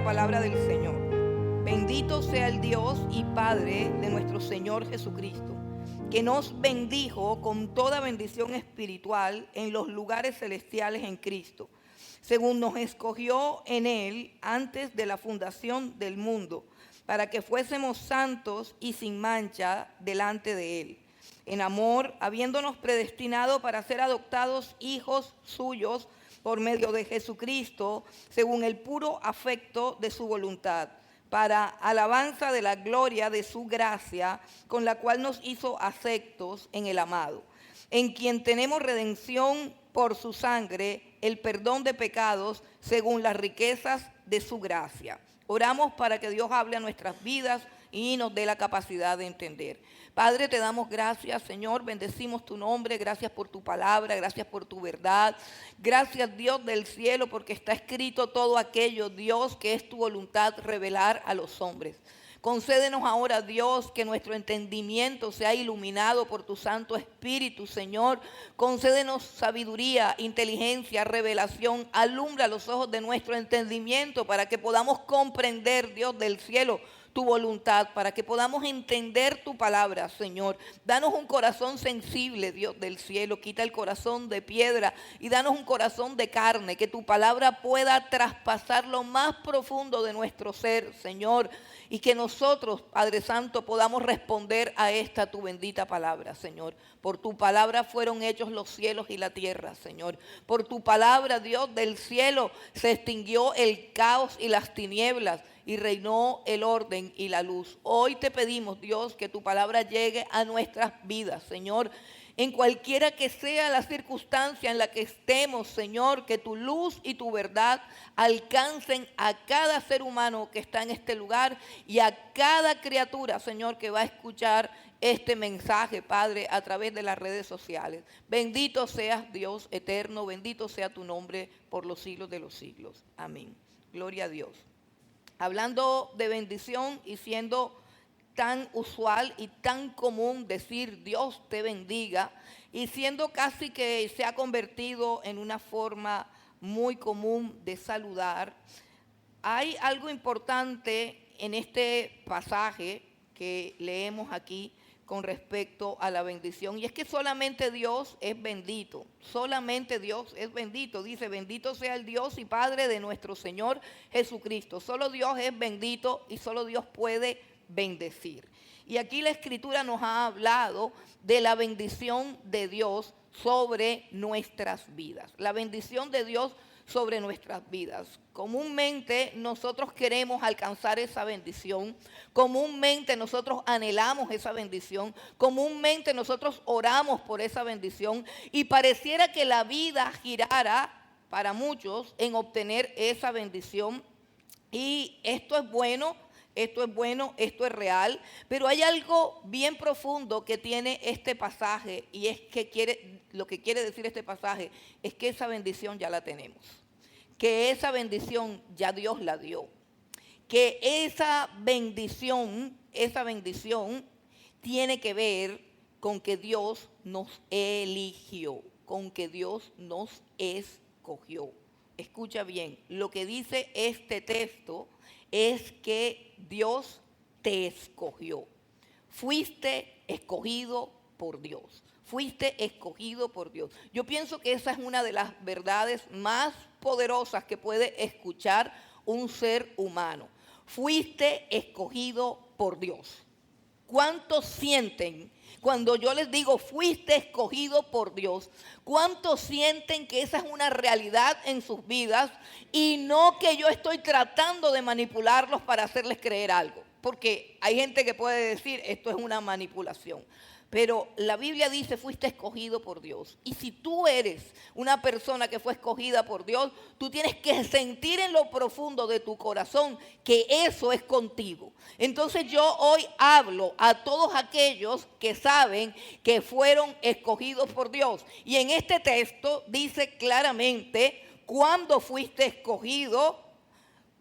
palabra del Señor. Bendito sea el Dios y Padre de nuestro Señor Jesucristo, que nos bendijo con toda bendición espiritual en los lugares celestiales en Cristo, según nos escogió en Él antes de la fundación del mundo, para que fuésemos santos y sin mancha delante de Él. En amor, habiéndonos predestinado para ser adoptados hijos suyos por medio de Jesucristo, según el puro afecto de su voluntad, para alabanza de la gloria de su gracia, con la cual nos hizo aceptos en el amado, en quien tenemos redención por su sangre, el perdón de pecados, según las riquezas de su gracia. Oramos para que Dios hable a nuestras vidas y nos dé la capacidad de entender. Padre, te damos gracias, Señor, bendecimos tu nombre, gracias por tu palabra, gracias por tu verdad. Gracias, Dios del cielo, porque está escrito todo aquello, Dios, que es tu voluntad revelar a los hombres. Concédenos ahora, Dios, que nuestro entendimiento sea iluminado por tu Santo Espíritu, Señor. Concédenos sabiduría, inteligencia, revelación. Alumbra los ojos de nuestro entendimiento para que podamos comprender, Dios del cielo, tu voluntad, para que podamos entender tu palabra, Señor. Danos un corazón sensible, Dios del cielo. Quita el corazón de piedra y danos un corazón de carne, que tu palabra pueda traspasar lo más profundo de nuestro ser, Señor. Y que nosotros, Padre Santo, podamos responder a esta tu bendita palabra, Señor. Por tu palabra fueron hechos los cielos y la tierra, Señor. Por tu palabra, Dios del cielo, se extinguió el caos y las tinieblas y reinó el orden y la luz. Hoy te pedimos, Dios, que tu palabra llegue a nuestras vidas, Señor. En cualquiera que sea la circunstancia en la que estemos, Señor, que tu luz y tu verdad alcancen a cada ser humano que está en este lugar y a cada criatura, Señor, que va a escuchar este mensaje, Padre, a través de las redes sociales. Bendito seas, Dios eterno, bendito sea tu nombre por los siglos de los siglos. Amén. Gloria a Dios. Hablando de bendición y siendo tan usual y tan común decir Dios te bendiga, y siendo casi que se ha convertido en una forma muy común de saludar, hay algo importante en este pasaje que leemos aquí con respecto a la bendición, y es que solamente Dios es bendito, solamente Dios es bendito. Dice, bendito sea el Dios y Padre de nuestro Señor Jesucristo. Solo Dios es bendito y solo Dios puede bendecir. Y aquí la Escritura nos ha hablado de la bendición de Dios sobre nuestras vidas. La bendición de Dios sobre nuestras vidas. Comúnmente nosotros queremos alcanzar esa bendición, comúnmente nosotros anhelamos esa bendición, comúnmente nosotros oramos por esa bendición y pareciera que la vida girara para muchos en obtener esa bendición. Y esto es bueno, esto es real, pero hay algo bien profundo que tiene este pasaje, y es que lo que quiere decir este pasaje es que esa bendición ya la tenemos, que esa bendición ya Dios la dio, que esa bendición tiene que ver con que Dios nos eligió, con que Dios nos escogió. Escucha bien, lo que dice este texto es que Dios te escogió. Fuiste escogido por Dios. Fuiste escogido por Dios. Yo pienso que esa es una de las verdades más poderosas que puede escuchar un ser humano. Fuiste escogido por Dios. ¿Cuántos sienten cuando yo les digo fuiste escogido por Dios? ¿Cuántos sienten que esa es una realidad en sus vidas y no que yo estoy tratando de manipularlos para hacerles creer algo? Porque hay gente que puede decir esto es una manipulación. Pero la Biblia dice fuiste escogido por Dios. Y si tú eres una persona que fue escogida por Dios, tú tienes que sentir en lo profundo de tu corazón que eso es contigo. Entonces yo hoy hablo a todos aquellos que saben que fueron escogidos por Dios. Y en este texto dice claramente cuándo fuiste escogido,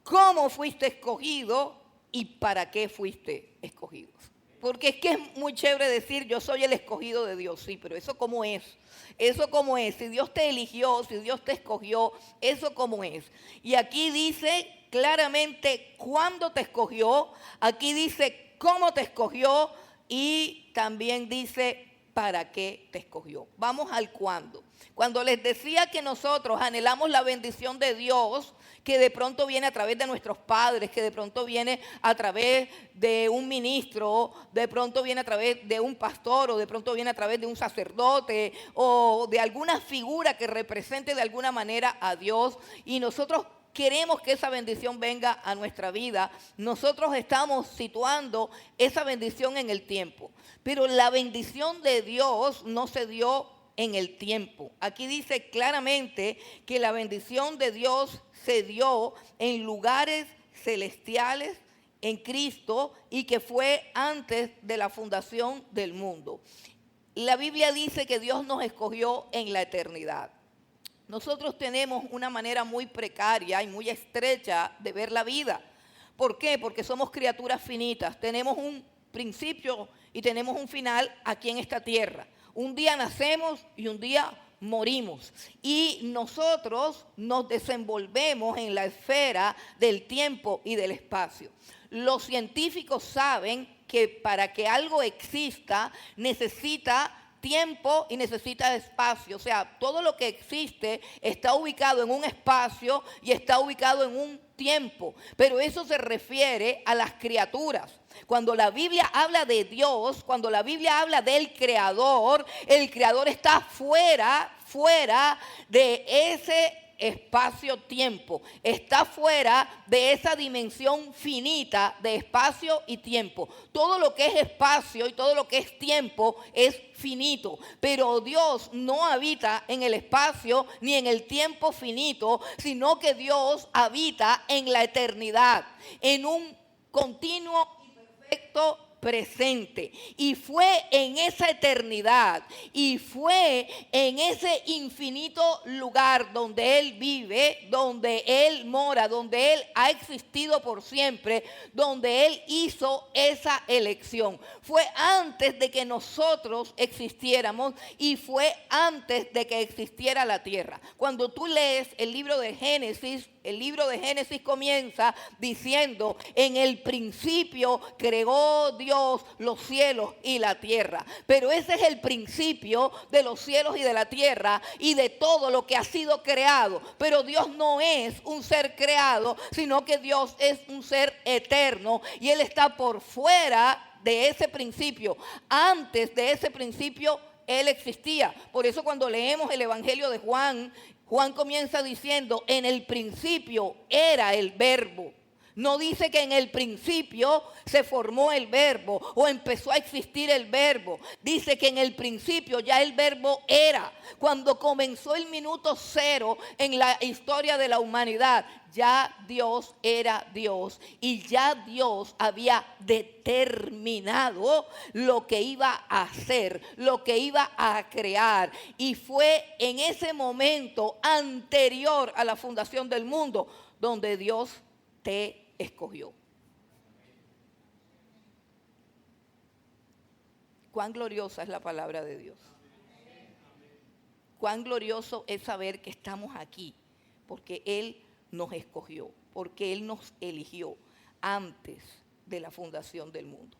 cómo fuiste escogido y para qué fuiste escogido. Porque es que es muy chévere decir yo soy el escogido de Dios, sí, pero ¿eso cómo es? ¿Eso cómo es? Si Dios te eligió, si Dios te escogió, ¿eso cómo es? Y aquí dice claramente cuándo te escogió, aquí dice cómo te escogió y también dice para qué te escogió. Vamos al cuándo. Cuando les decía que nosotros anhelamos la bendición de Dios, que de pronto viene a través de nuestros padres, que de pronto viene a través de un ministro, de pronto viene a través de un pastor, o de pronto viene a través de un sacerdote, o de alguna figura que represente de alguna manera a Dios, y nosotros queremos que esa bendición venga a nuestra vida. Nosotros estamos situando esa bendición en el tiempo, pero la bendición de Dios no se dio en el tiempo. Aquí dice claramente que la bendición de Dios se dio en lugares celestiales en Cristo y que fue antes de la fundación del mundo. La Biblia dice que Dios nos escogió en la eternidad. Nosotros tenemos una manera muy precaria y muy estrecha de ver la vida. ¿Por qué? Porque somos criaturas finitas. Tenemos un principio y tenemos un final aquí en esta tierra. Un día nacemos y un día morimos. Y nosotros nos desenvolvemos en la esfera del tiempo y del espacio. Los científicos saben que para que algo exista necesita tiempo y necesita espacio. O sea, todo lo que existe está ubicado en un espacio y está ubicado en un tiempo. Pero eso se refiere a las criaturas. Cuando la Biblia habla de Dios, cuando la Biblia habla del Creador, el Creador está fuera de ese espacio-tiempo, está fuera de esa dimensión finita de espacio y tiempo. Todo lo que es espacio y todo lo que es tiempo es finito, pero Dios no habita en el espacio ni en el tiempo finito, sino que Dios habita en la eternidad, en un continuo y perfecto presente. Y fue en esa eternidad y fue en ese infinito lugar donde Él vive, donde Él mora, donde Él ha existido por siempre, donde Él hizo esa elección. Fue antes de que nosotros existiéramos y fue antes de que existiera la tierra. Cuando tú lees el libro de Génesis comienza diciendo: en el principio creó Dios los cielos y la tierra. Pero ese es el principio de los cielos y de la tierra y de todo lo que ha sido creado. Pero Dios no es un ser creado, sino que Dios es un ser eterno y Él está por fuera de ese principio. Antes de ese principio Él existía. Por eso cuando leemos el Evangelio de Juan, Juan comienza diciendo: en el principio era el verbo. No dice que en el principio se formó el verbo o empezó a existir el verbo. Dice que en el principio ya el verbo era. Cuando comenzó el minuto cero en la historia de la humanidad, ya Dios era Dios y ya Dios había determinado lo que iba a hacer, lo que iba a crear. Y fue en ese momento anterior a la fundación del mundo donde Dios te escogió. Cuán gloriosa es la palabra de Dios. Cuán glorioso es saber que estamos aquí porque Él nos escogió, porque Él nos eligió antes de la fundación del mundo.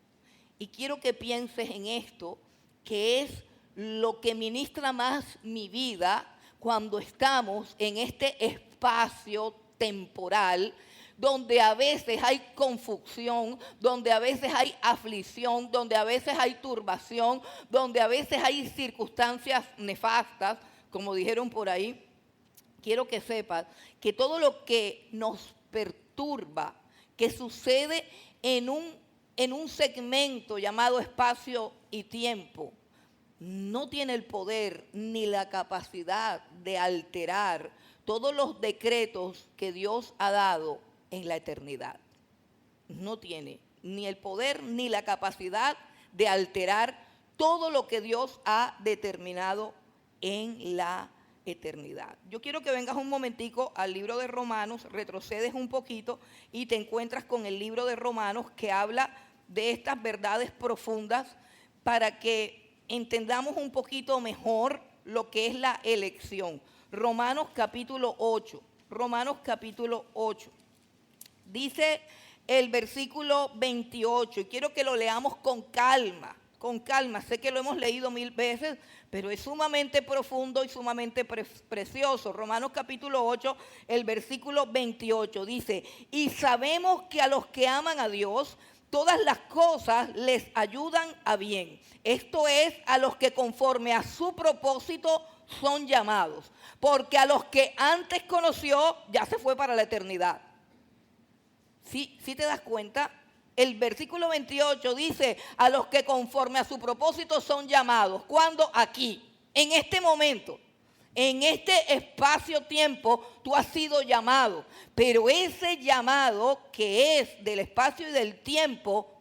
Y quiero que pienses en esto, que es lo que ministra más mi vida cuando estamos en este espacio temporal donde a veces hay confusión, donde a veces hay aflicción, donde a veces hay turbación, donde a veces hay circunstancias nefastas, como dijeron por ahí. Quiero que sepas que todo lo que nos perturba, que sucede en un segmento llamado espacio y tiempo, no tiene el poder ni la capacidad de alterar todos los decretos que Dios ha dado en la eternidad. No tiene ni el poder ni la capacidad de alterar todo lo que Dios ha determinado en la eternidad. Yo quiero que vengas un momentico al libro de Romanos, retrocedes un poquito y te encuentras con el libro de Romanos que habla de estas verdades profundas para que entendamos un poquito mejor lo que es la elección. Romanos capítulo 8. Dice el versículo 28, y quiero que lo leamos con calma, con calma. Sé que lo hemos leído 1000 veces, pero es sumamente profundo y sumamente precioso. Romanos capítulo 8, el versículo 28 dice: y sabemos que a los que aman a Dios, todas las cosas les ayudan a bien. Esto es, a los que conforme a su propósito son llamados. Porque a los que antes conoció, ya se fue para la eternidad. ¿Sí te das cuenta? El versículo 28 dice: a los que conforme a su propósito son llamados. ¿Cuándo? Aquí, en este momento, en este espacio-tiempo, tú has sido llamado. Pero ese llamado que es del espacio y del tiempo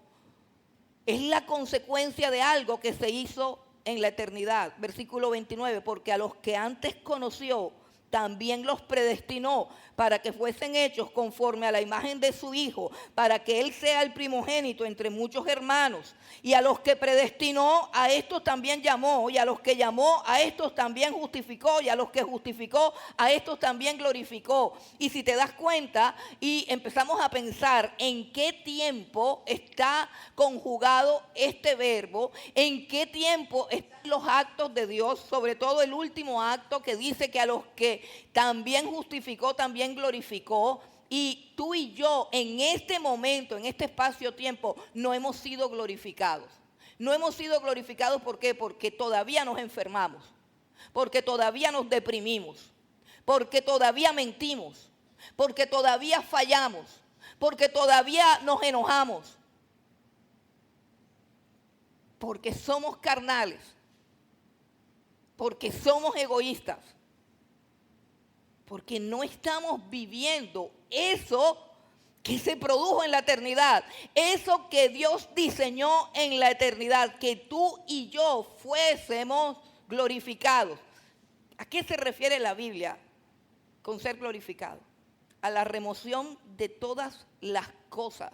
es la consecuencia de algo que se hizo en la eternidad. Versículo 29, porque a los que antes conoció, también los predestinó para que fuesen hechos conforme a la imagen de su Hijo, para que Él sea el primogénito entre muchos hermanos. Y a los que predestinó, a estos también llamó, y a los que llamó, a estos también justificó, y a los que justificó, a estos también glorificó. Y si te das cuenta y empezamos a pensar en qué tiempo está conjugado este verbo, en qué tiempo están los actos de Dios, sobre todo el último acto que dice que a los que también justificó, también glorificó. Y tú y yo en este momento, en este espacio-tiempo, no hemos sido glorificados. No hemos sido glorificados, ¿por qué? Porque todavía nos enfermamos, porque todavía nos deprimimos, porque todavía mentimos, porque todavía fallamos, porque todavía nos enojamos, porque somos carnales, porque somos egoístas, porque no estamos viviendo eso que se produjo en la eternidad, eso que Dios diseñó en la eternidad, que tú y yo fuésemos glorificados. ¿A qué se refiere la Biblia con ser glorificado? A la remoción de todas las cosas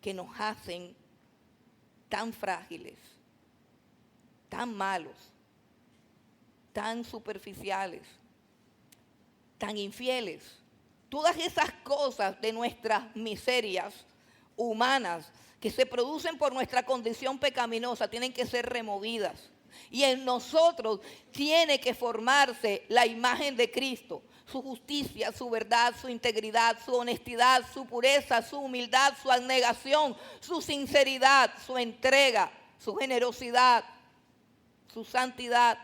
que nos hacen tan frágiles, tan malos, tan superficiales, tan infieles. Todas esas cosas de nuestras miserias humanas que se producen por nuestra condición pecaminosa tienen que ser removidas. Y en nosotros tiene que formarse la imagen de Cristo, su justicia, su verdad, su integridad, su honestidad, su pureza, su humildad, su abnegación, su sinceridad, su entrega, su generosidad, su santidad,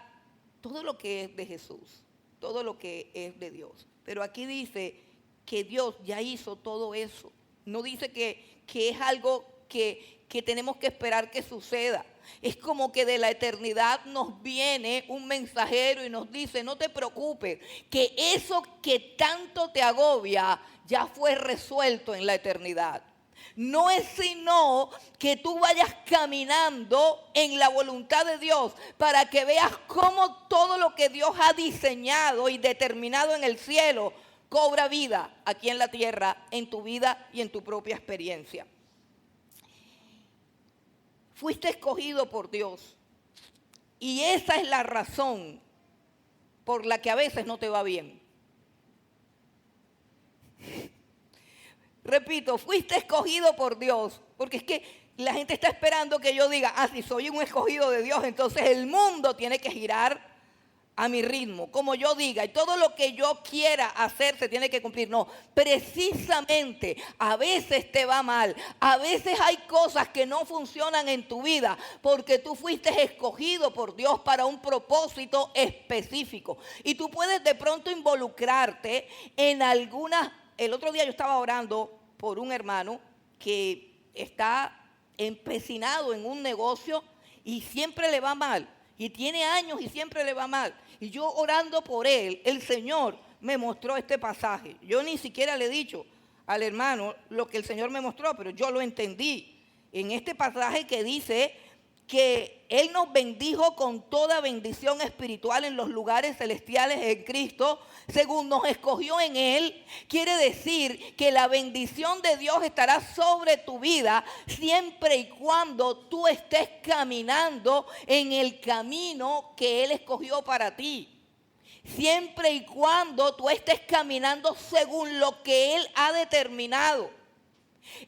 todo lo que es de Jesús, todo lo que es de Dios. Pero aquí dice que Dios ya hizo todo eso. No dice que es algo que tenemos que esperar que suceda. Es como que de la eternidad nos viene un mensajero y nos dice: no te preocupes, que eso que tanto te agobia ya fue resuelto en la eternidad. No es sino que tú vayas caminando en la voluntad de Dios para que veas cómo todo lo que Dios ha diseñado y determinado en el cielo cobra vida aquí en la tierra, en tu vida y en tu propia experiencia. Fuiste escogido por Dios y esa es la razón por la que a veces no te va bien. Repito, fuiste escogido por Dios, porque es que la gente está esperando que yo diga: si soy un escogido de Dios, entonces el mundo tiene que girar a mi ritmo, como yo diga, y todo lo que yo quiera hacer se tiene que cumplir. No, precisamente a veces te va mal, a veces hay cosas que no funcionan en tu vida, porque tú fuiste escogido por Dios para un propósito específico. Y tú puedes de pronto involucrarte en algunas. El otro día yo estaba orando por un hermano que está empecinado en un negocio y siempre le va mal. Y tiene años y siempre le va mal. Y yo orando por él, el Señor me mostró este pasaje. Yo ni siquiera le he dicho al hermano lo que el Señor me mostró, pero yo lo entendí. En este pasaje que dice que Él nos bendijo con toda bendición espiritual en los lugares celestiales en Cristo, según nos escogió en Él, quiere decir que la bendición de Dios estará sobre tu vida siempre y cuando tú estés caminando en el camino que Él escogió para ti. siempre y cuando tú estés caminando según lo que Él ha determinado.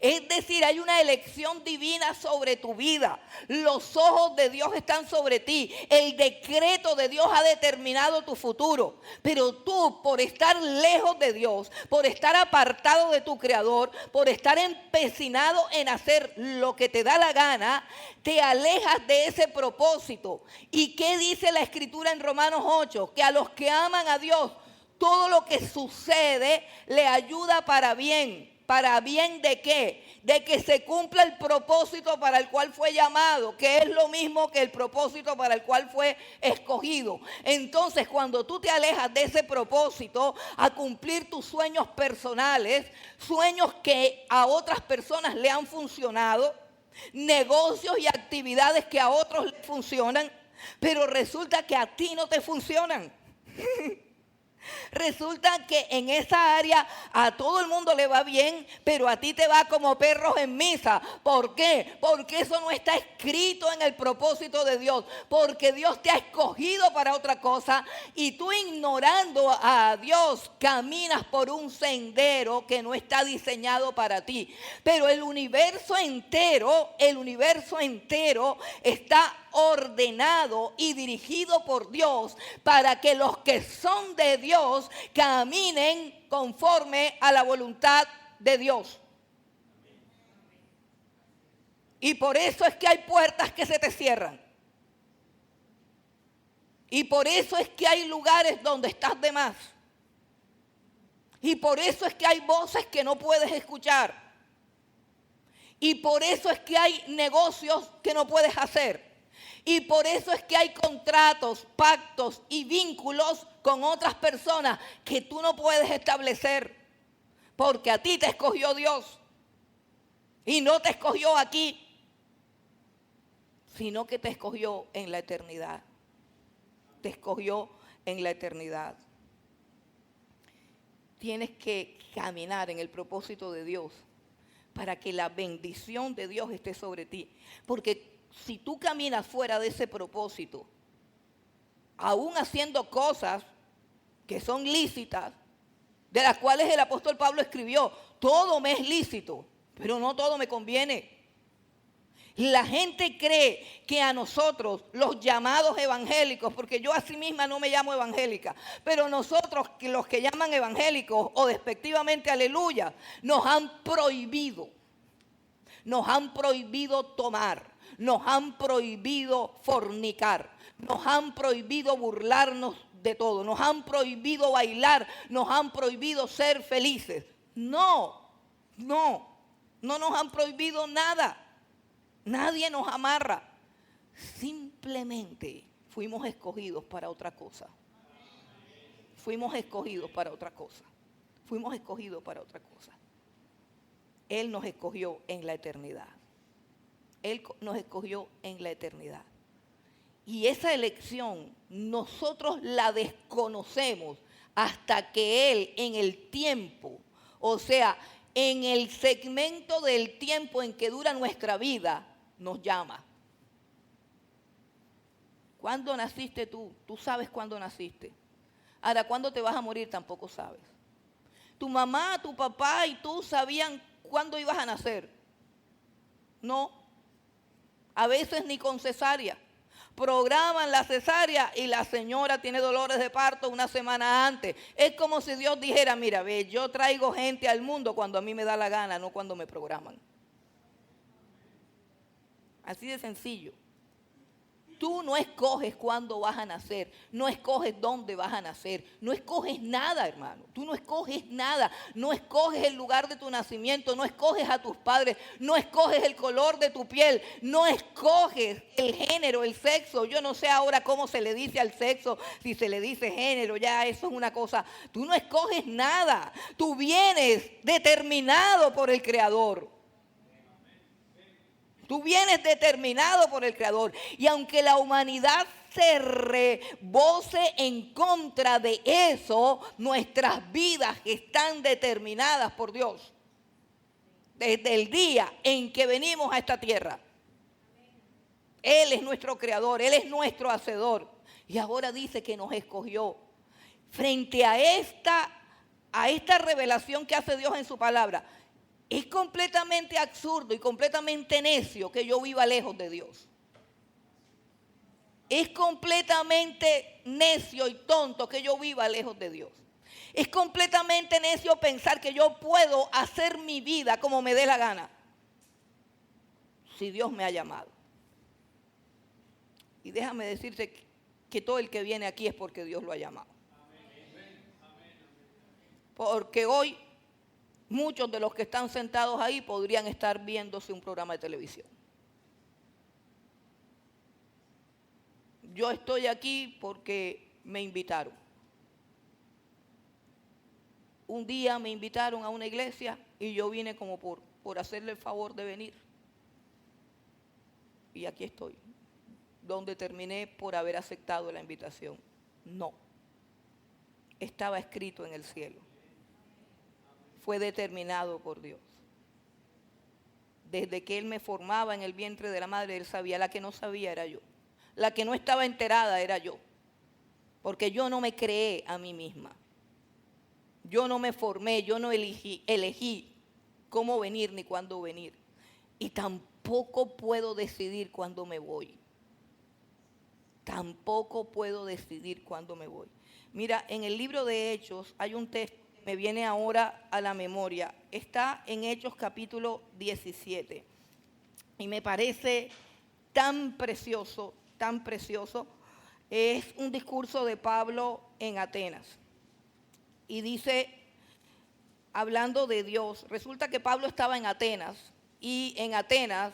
Es decir, hay una elección divina sobre tu vida. Los ojos de Dios están sobre ti. El decreto de Dios ha determinado tu futuro. Pero tú, por estar lejos de Dios, por estar apartado de tu Creador, por estar empecinado en hacer lo que te da la gana, te alejas de ese propósito. ¿Y qué dice la Escritura en Romanos 8? Que a los que aman a Dios, todo lo que sucede le ayuda para bien. ¿Para bien de qué? De que se cumpla el propósito para el cual fue llamado, que es lo mismo que el propósito para el cual fue escogido. Entonces, cuando tú te alejas de ese propósito a cumplir tus sueños personales, sueños que a otras personas le han funcionado, negocios y actividades que a otros les funcionan, pero resulta que a ti no te funcionan. Resulta que en esa área a todo el mundo le va bien, pero a ti te va como perros en misa. ¿Por qué? Porque eso no está escrito en el propósito de Dios. Porque Dios te ha escogido para otra cosa y tú, ignorando a Dios, caminas por un sendero que no está diseñado para ti. Pero el universo entero está ordenado y dirigido por Dios para que los que son de Dios caminen conforme a la voluntad de Dios. Y por eso es que hay puertas que se te cierran. Y por eso es que hay lugares donde estás de más. Y por eso es que hay voces que no puedes escuchar. Y por eso es que hay negocios que no puedes hacer. Y por eso es que hay contratos, pactos y vínculos con otras personas que tú no puedes establecer. Porque a ti te escogió Dios. Y no te escogió aquí, sino que te escogió en la eternidad. Te escogió en la eternidad. Tienes que caminar en el propósito de Dios para que la bendición de Dios esté sobre ti. Porque si tú caminas fuera de ese propósito, aún haciendo cosas que son lícitas, de las cuales el apóstol Pablo escribió, todo me es lícito, pero no todo me conviene. La gente cree que a nosotros, los llamados evangélicos, porque yo a sí misma no me llamo evangélica, pero nosotros, los que llaman evangélicos o despectivamente aleluya, nos han prohibido tomar. Nos han prohibido fornicar, nos han prohibido burlarnos de todo, nos han prohibido bailar, nos han prohibido ser felices. No nos han prohibido nada. Nadie nos amarra. Simplemente fuimos escogidos para otra cosa. Fuimos escogidos para otra cosa. Fuimos escogidos para otra cosa. Él nos escogió en la eternidad. Él nos escogió en la eternidad. Y esa elección nosotros la desconocemos hasta que Él en el tiempo, o sea, en el segmento del tiempo en que dura nuestra vida, nos llama. ¿Cuándo naciste tú? Tú sabes cuándo naciste. Ahora, ¿cuándo te vas a morir? Tampoco sabes. Tu mamá, tu papá y tú sabían cuándo ibas a nacer. No. A veces ni con cesárea. Programan la cesárea y la señora tiene dolores de parto una semana antes. Es como si Dios dijera, mira, ve, yo traigo gente al mundo cuando a mí me da la gana, no cuando me programan. Así de sencillo. Tú no escoges cuándo vas a nacer, no escoges dónde vas a nacer, no escoges nada, hermano. Tú no escoges nada, no escoges el lugar de tu nacimiento, no escoges a tus padres, no escoges el color de tu piel, no escoges el género, el sexo. Yo no sé ahora cómo se le dice al sexo, si se le dice género, ya eso es una cosa. Tú no escoges nada, tú vienes determinado por el Creador. Tú vienes determinado por el Creador. Y aunque la humanidad se rebose en contra de eso, nuestras vidas están determinadas por Dios. Desde el día en que venimos a esta tierra. Él es nuestro Creador, Él es nuestro Hacedor. Y ahora dice que nos escogió. frente a esta revelación que hace Dios en su palabra, es completamente absurdo y completamente necio que yo viva lejos de Dios. Es completamente necio y tonto que yo viva lejos de Dios. Es completamente necio pensar que yo puedo hacer mi vida como me dé la gana, si Dios me ha llamado. Y déjame decirte que todo el que viene aquí es porque Dios lo ha llamado. Porque hoy muchos de los que están sentados ahí podrían estar viéndose un programa de televisión. Yo estoy aquí porque me invitaron. Un día me invitaron a una iglesia y yo vine como por hacerle el favor de venir. Y aquí estoy, donde terminé por haber aceptado la invitación. No, estaba escrito en el cielo. Fue determinado por Dios. Desde que Él me formaba en el vientre de la madre, Él sabía. La que no sabía era yo. La que no estaba enterada era yo. Porque yo no me creé a mí misma. Yo no me formé, yo no elegí cómo venir ni cuándo venir. Y tampoco puedo decidir cuándo me voy. Tampoco puedo decidir cuándo me voy. Mira, en el libro de Hechos hay un texto que me viene ahora a la memoria. Está en Hechos capítulo 17. Y me parece tan precioso, tan precioso. Es un discurso de Pablo en Atenas. Y dice, hablando de Dios, resulta que Pablo estaba en Atenas. Y en Atenas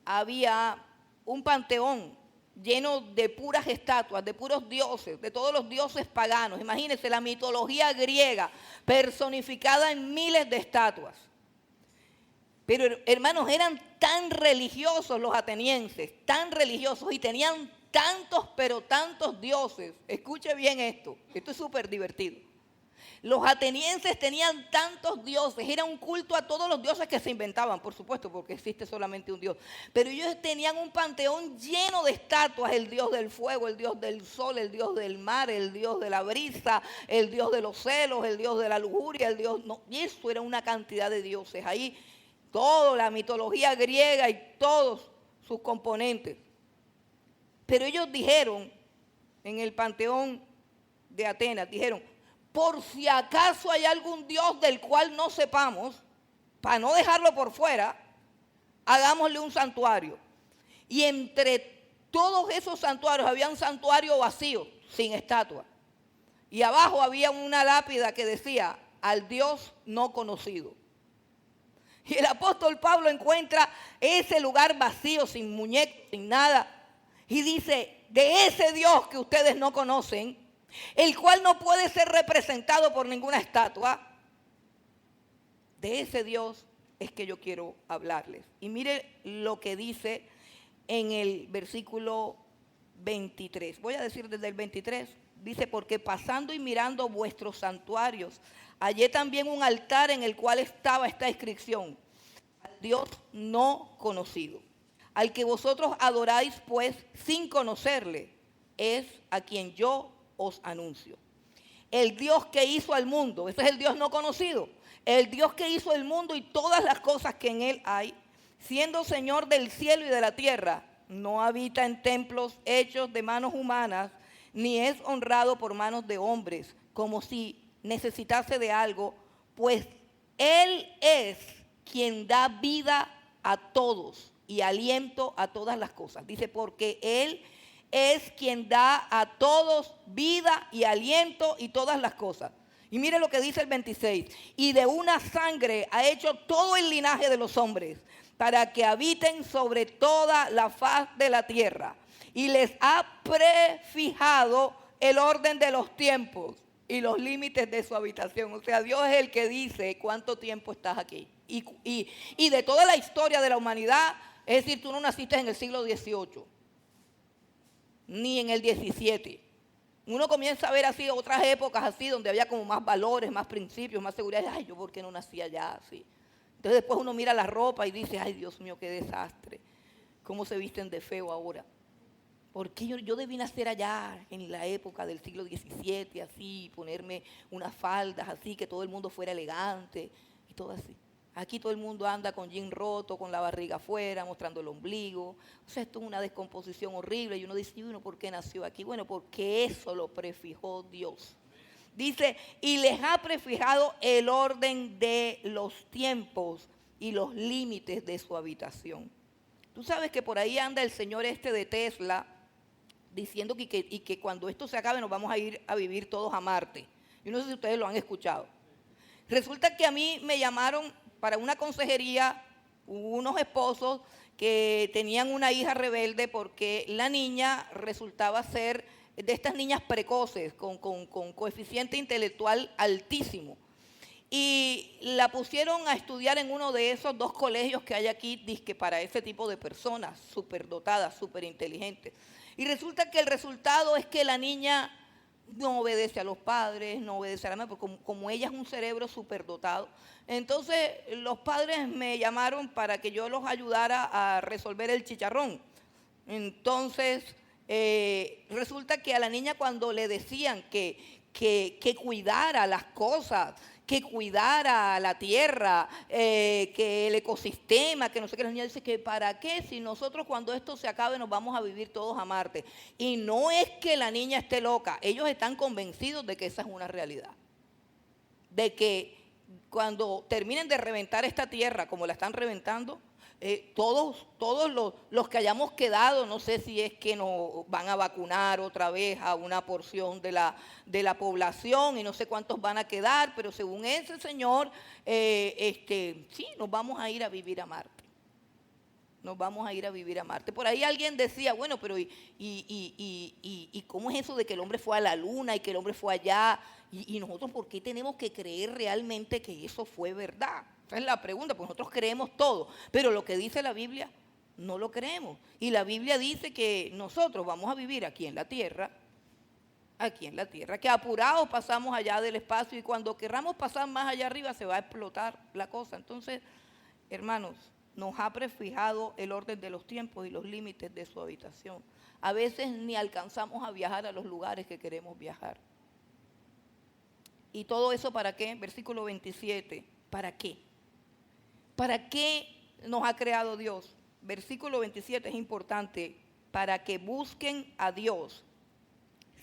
había un panteón lleno de puras estatuas, de puros dioses, de todos los dioses paganos. Imagínense la mitología griega personificada en miles de estatuas. Pero hermanos, eran tan religiosos los atenienses, tan religiosos, y tenían tantos, pero tantos dioses. Escuche bien esto es súper divertido. Los atenienses tenían tantos dioses, era un culto a todos los dioses que se inventaban, por supuesto, porque existe solamente un Dios. Pero ellos tenían un panteón lleno de estatuas, el Dios del fuego, el Dios del sol, el Dios del mar, el Dios de la brisa, el Dios de los celos, el Dios de la lujuria, y eso era una cantidad de dioses. Ahí toda la mitología griega y todos sus componentes. Pero ellos dijeron, en el panteón de Atenas, dijeron, por si acaso hay algún Dios del cual no sepamos, para no dejarlo por fuera, hagámosle un santuario. Y entre todos esos santuarios había un santuario vacío, sin estatua. Y abajo había una lápida que decía, al Dios no conocido. Y el apóstol Pablo encuentra ese lugar vacío, sin muñecos, sin nada. Y dice, de ese Dios que ustedes no conocen, el cual no puede ser representado por ninguna estatua, de ese Dios es que yo quiero hablarles. Y mire lo que dice en el versículo 23. Voy a decir desde el 23. Dice, porque pasando y mirando vuestros santuarios, hallé también un altar en el cual estaba esta inscripción, al Dios no conocido. Al que vosotros adoráis pues sin conocerle, es a quien yo os anuncio. El Dios que hizo al mundo, ese es el Dios no conocido, el Dios que hizo el mundo y todas las cosas que en él hay, siendo Señor del cielo y de la tierra, no habita en templos hechos de manos humanas, ni es honrado por manos de hombres, como si necesitase de algo, pues Él es quien da vida a todos y aliento a todas las cosas. Dice, porque Él es quien da a todos vida y aliento y todas las cosas. Y mire lo que dice el 26. Y de una sangre ha hecho todo el linaje de los hombres, para que habiten sobre toda la faz de la tierra. Y les ha prefijado el orden de los tiempos y los límites de su habitación. O sea, Dios es el que dice cuánto tiempo estás aquí. Y de toda la historia de la humanidad, es decir, tú no naciste en el siglo XVIII, ni en el 17. Uno comienza a ver así otras épocas así, donde había como más valores, más principios, más seguridad. Ay, yo por qué no nací allá así. Entonces después uno mira la ropa y dice, ay Dios mío, qué desastre. ¿Cómo se visten de feo ahora? Porque yo debí nacer allá en la época del siglo XVII, así, ponerme unas faldas así, que todo el mundo fuera elegante y todo así. Aquí todo el mundo anda con jean roto, con la barriga afuera, mostrando el ombligo. O sea, esto es una descomposición horrible. Y uno dice, bueno, ¿por qué nació aquí? Bueno, porque eso lo prefijó Dios. Dice, y les ha prefijado el orden de los tiempos y los límites de su habitación. Tú sabes que por ahí anda el señor este de Tesla diciendo que cuando esto se acabe nos vamos a ir a vivir todos a Marte. Yo no sé si ustedes lo han escuchado. Resulta que a mí me llamaron para una consejería unos esposos que tenían una hija rebelde porque la niña resultaba ser de estas niñas precoces con coeficiente intelectual altísimo. Y la pusieron a estudiar en uno de esos 2 colegios que hay aquí, dizque para ese tipo de personas, superdotadas, superinteligentes. Y resulta que el resultado es que la niña no obedece a los padres, no obedece a la madre, porque como ella es un cerebro superdotado. Entonces los padres me llamaron para que yo los ayudara a resolver el chicharrón. Entonces resulta que a la niña cuando le decían que cuidara las cosas, que cuidara la tierra, que el ecosistema, que no sé qué, la niña dice que para qué si nosotros cuando esto se acabe nos vamos a vivir todos a Marte. Y no es que la niña esté loca, ellos están convencidos de que esa es una realidad. De que cuando terminen de reventar esta tierra como la están reventando, todos los que hayamos quedado, no sé si es que nos van a vacunar otra vez a una porción de la población y no sé cuántos van a quedar, pero según ese señor, sí, nos vamos a ir a vivir a Marte. Nos vamos a ir a vivir a Marte. Por ahí alguien decía, bueno, pero ¿y cómo es eso de que el hombre fue a la luna y que el hombre fue allá? Y nosotros, ¿por qué tenemos que creer realmente que eso fue verdad? Esa es la pregunta, porque nosotros creemos todo, pero lo que dice la Biblia no lo creemos. Y la Biblia dice que nosotros vamos a vivir aquí en la tierra, que apurados pasamos allá del espacio y cuando querramos pasar más allá arriba se va a explotar la cosa. Entonces, hermanos, nos ha prefijado el orden de los tiempos y los límites de su habitación. A veces ni alcanzamos a viajar a los lugares que queremos viajar. ¿Y todo eso para qué? Versículo 27. ¿Para qué? ¿Para qué nos ha creado Dios? Versículo 27 es importante. Para que busquen a Dios,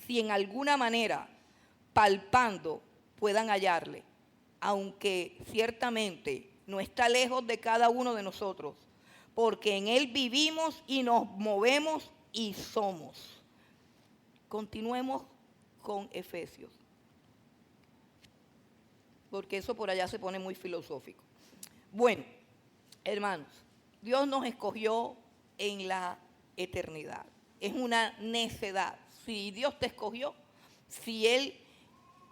si en alguna manera, palpando, puedan hallarle, aunque ciertamente no está lejos de cada uno de nosotros, porque en Él vivimos y nos movemos y somos. Continuemos con Efesios, porque eso por allá se pone muy filosófico. Bueno, hermanos, Dios nos escogió en la eternidad. Es una necedad. Si Dios te escogió, si Él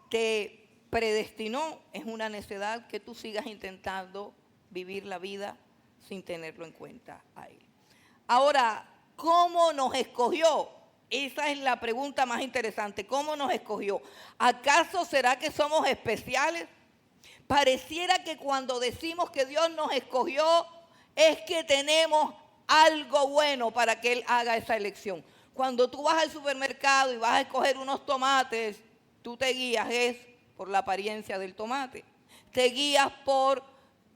te predestinó, es una necedad que tú sigas intentando vivir la vida sin tenerlo en cuenta a Él. Ahora, ¿cómo nos escogió? Esa es la pregunta más interesante. ¿Cómo nos escogió? ¿Acaso será que somos especiales? Pareciera que cuando decimos que Dios nos escogió es que tenemos algo bueno para que Él haga esa elección. Cuando tú vas al supermercado y vas a escoger unos tomates, tú te guías por la apariencia del tomate. Te guías por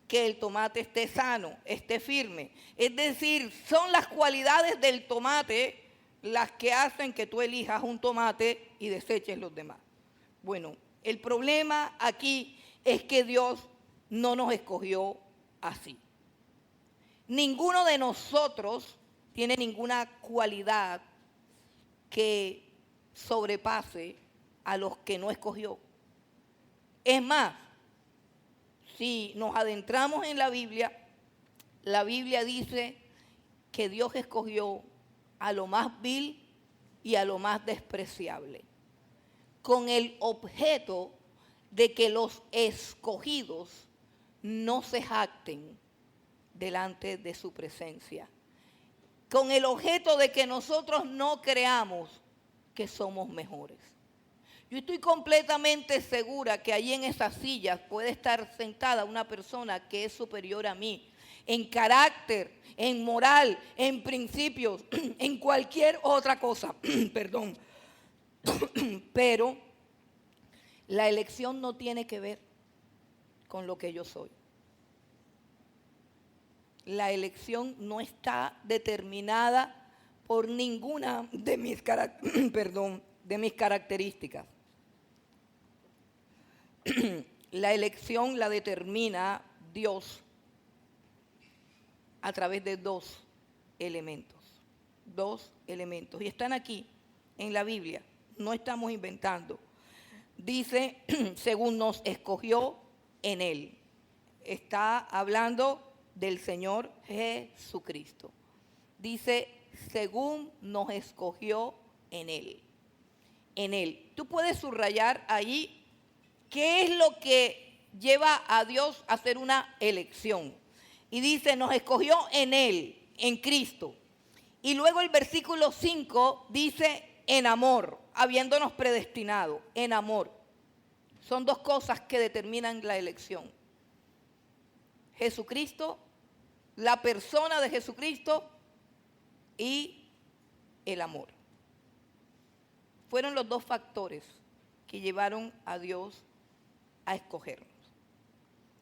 que el tomate esté sano, esté firme. Es decir, son las cualidades del tomate las que hacen que tú elijas un tomate y deseches los demás. Bueno, el problema aquí es que Dios no nos escogió así. Ninguno de nosotros tiene ninguna cualidad que sobrepase a los que no escogió. Es más, si nos adentramos en la Biblia dice que Dios escogió a lo más vil y a lo más despreciable, con el objeto de que los escogidos no se jacten delante de su presencia, con el objeto de que nosotros no creamos que somos mejores. Yo estoy completamente segura que allí en esas sillas puede estar sentada una persona que es superior a mí en carácter, en moral, en principios, en cualquier otra cosa. Perdón. Pero la elección no tiene que ver con lo que yo soy. La elección no está determinada por ninguna de mis características. La elección la determina Dios a través de dos elementos. Dos elementos. Y están aquí en la Biblia. No estamos inventando. Dice, según nos escogió en Él. Está hablando del Señor Jesucristo. Dice, según nos escogió en Él. En Él. Tú puedes subrayar ahí qué es lo que lleva a Dios a hacer una elección. Y dice, nos escogió en Él, en Cristo. Y luego el versículo 5 dice, en amor, habiéndonos predestinado, en amor. Son dos cosas que determinan la elección. Jesucristo, la persona de Jesucristo y el amor. Fueron los dos factores que llevaron a Dios a escogernos.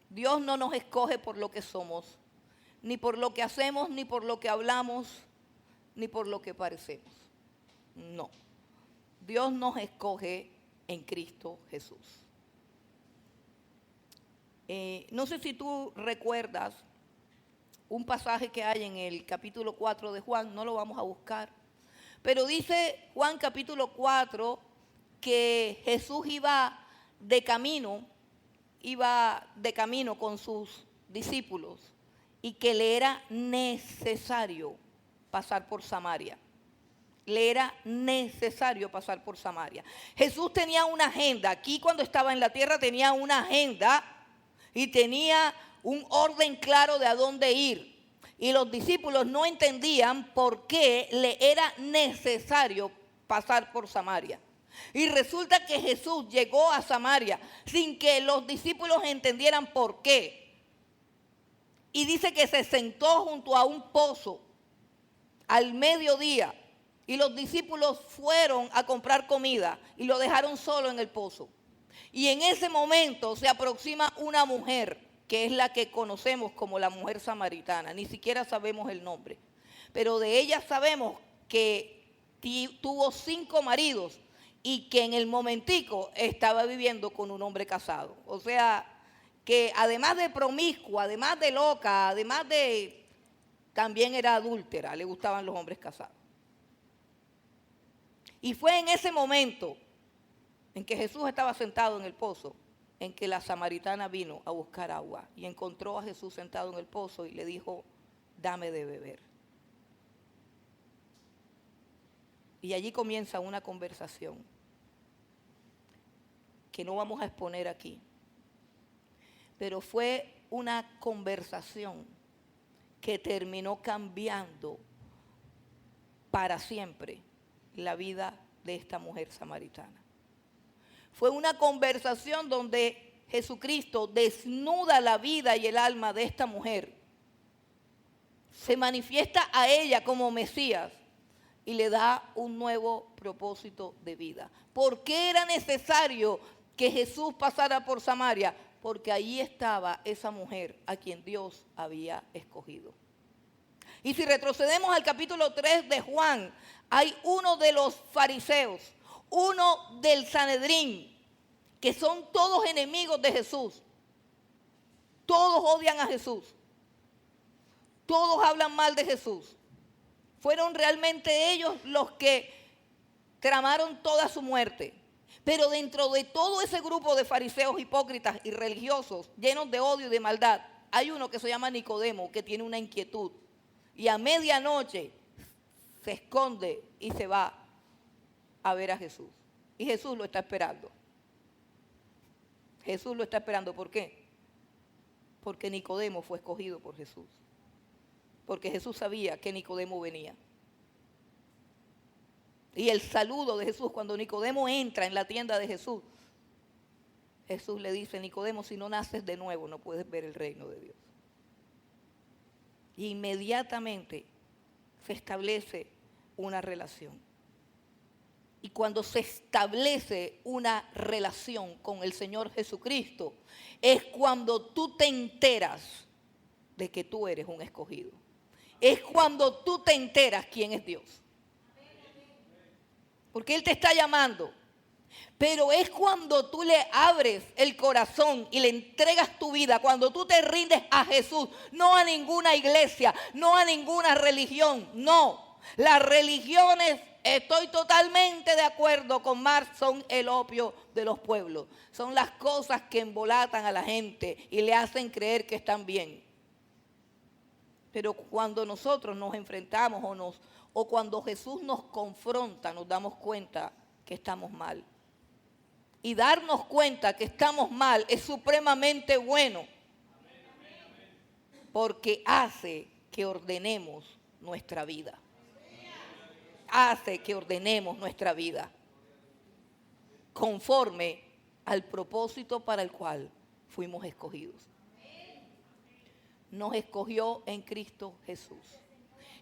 Dios no nos escoge por lo que somos, ni por lo que hacemos, ni por lo que hablamos, ni por lo que parecemos. No. Dios nos escoge en Cristo Jesús. No sé si tú recuerdas un pasaje que hay en el capítulo 4 de Juan, no lo vamos a buscar, pero dice Juan capítulo 4 que Jesús iba de camino con sus discípulos y que le era necesario pasar por Samaria. Le era necesario pasar por Samaria. Jesús tenía una agenda. Aquí cuando estaba en la tierra tenía una agenda y tenía un orden claro de a dónde ir. Y los discípulos no entendían por qué le era necesario pasar por Samaria. Y resulta que Jesús llegó a Samaria sin que los discípulos entendieran por qué. Y dice que se sentó junto a un pozo al mediodía. Y los discípulos fueron a comprar comida y lo dejaron solo en el pozo. Y en ese momento se aproxima una mujer, que es la que conocemos como la mujer samaritana. Ni siquiera sabemos el nombre. Pero de ella sabemos que tuvo 5 maridos y que en el momentico estaba viviendo con un hombre casado. O sea, que además de promiscua, además de loca, además de... también era adúltera, le gustaban los hombres casados. Y fue en ese momento en que Jesús estaba sentado en el pozo, en que la samaritana vino a buscar agua y encontró a Jesús sentado en el pozo y le dijo, dame de beber. Y allí comienza una conversación que no vamos a exponer aquí, pero fue una conversación que terminó cambiando para siempre la vida de esta mujer samaritana. Fue una conversación donde Jesucristo desnuda la vida y el alma de esta mujer. Se manifiesta a ella como Mesías y le da un nuevo propósito de vida. ¿Por qué era necesario que Jesús pasara por Samaria? Porque allí estaba esa mujer a quien Dios había escogido. Y si retrocedemos al capítulo 3 de Juan, hay uno de los fariseos, uno del Sanedrín, que son todos enemigos de Jesús. Todos odian a Jesús. Todos hablan mal de Jesús. Fueron realmente ellos los que tramaron toda su muerte. Pero dentro de todo ese grupo de fariseos hipócritas y religiosos, llenos de odio y de maldad, hay uno que se llama Nicodemo, que tiene una inquietud. Y a medianoche se esconde y se va a ver a Jesús. Y Jesús lo está esperando. Jesús lo está esperando. ¿Por qué? Porque Nicodemo fue escogido por Jesús. Porque Jesús sabía que Nicodemo venía. Y el saludo de Jesús cuando Nicodemo entra en la tienda de Jesús, Jesús le dice, Nicodemo, si no naces de nuevo no puedes ver el reino de Dios. Y inmediatamente se establece una relación. Y cuando se establece una relación con el Señor Jesucristo, es cuando tú te enteras de que tú eres un escogido. Es cuando tú te enteras quién es Dios. Porque Él te está llamando. Pero es cuando tú le abres el corazón y le entregas tu vida, cuando tú te rindes a Jesús, no a ninguna iglesia, no a ninguna religión, no. Las religiones, estoy totalmente de acuerdo con Marx, son el opio de los pueblos. Son las cosas que embolatan a la gente y le hacen creer que están bien. Pero cuando nosotros nos enfrentamos o cuando Jesús nos confronta, nos damos cuenta que estamos mal. Y darnos cuenta que estamos mal es supremamente bueno, porque hace que ordenemos nuestra vida. Hace que ordenemos nuestra vida conforme al propósito para el cual fuimos escogidos. Nos escogió en Cristo Jesús.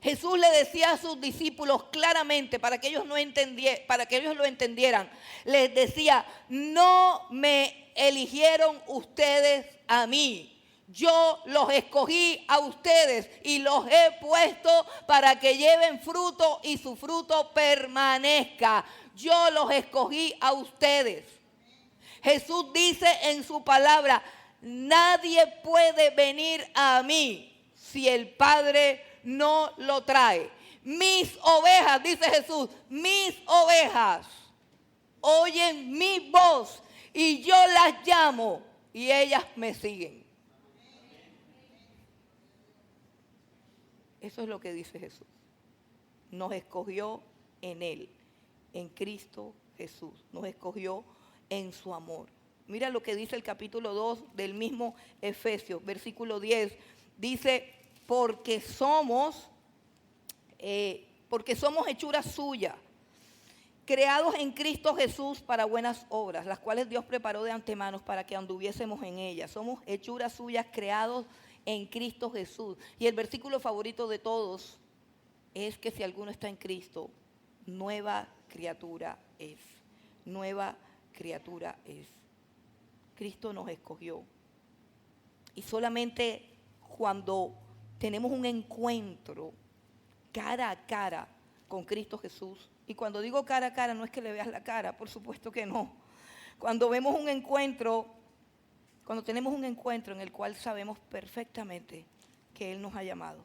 Jesús le decía a sus discípulos claramente, para que ellos lo entendieran, les decía: no me eligieron ustedes a mí. Yo los escogí a ustedes y los he puesto para que lleven fruto y su fruto permanezca. Yo los escogí a ustedes. Jesús dice en su palabra: nadie puede venir a mí si el Padre no lo trae. Mis ovejas, dice Jesús, mis ovejas oyen mi voz y yo las llamo y ellas me siguen. Eso es lo que dice Jesús. Nos escogió en Él, en Cristo Jesús. Nos escogió en su amor. Mira lo que dice el capítulo 2 del mismo Efesios, versículo 10. Dice: porque somos hechura suya, creados en Cristo Jesús para buenas obras, las cuales Dios preparó de antemano para que anduviésemos en ellas. Somos hechuras suyas, creados en Cristo Jesús. Y el versículo favorito de todos es que si alguno está en Cristo, nueva criatura es. Nueva criatura es. Cristo nos escogió. Y solamente cuando tenemos un encuentro cara a cara con Cristo Jesús. Y cuando digo cara a cara, no es que le veas la cara, por supuesto que no. Cuando tenemos un encuentro en el cual sabemos perfectamente que Él nos ha llamado,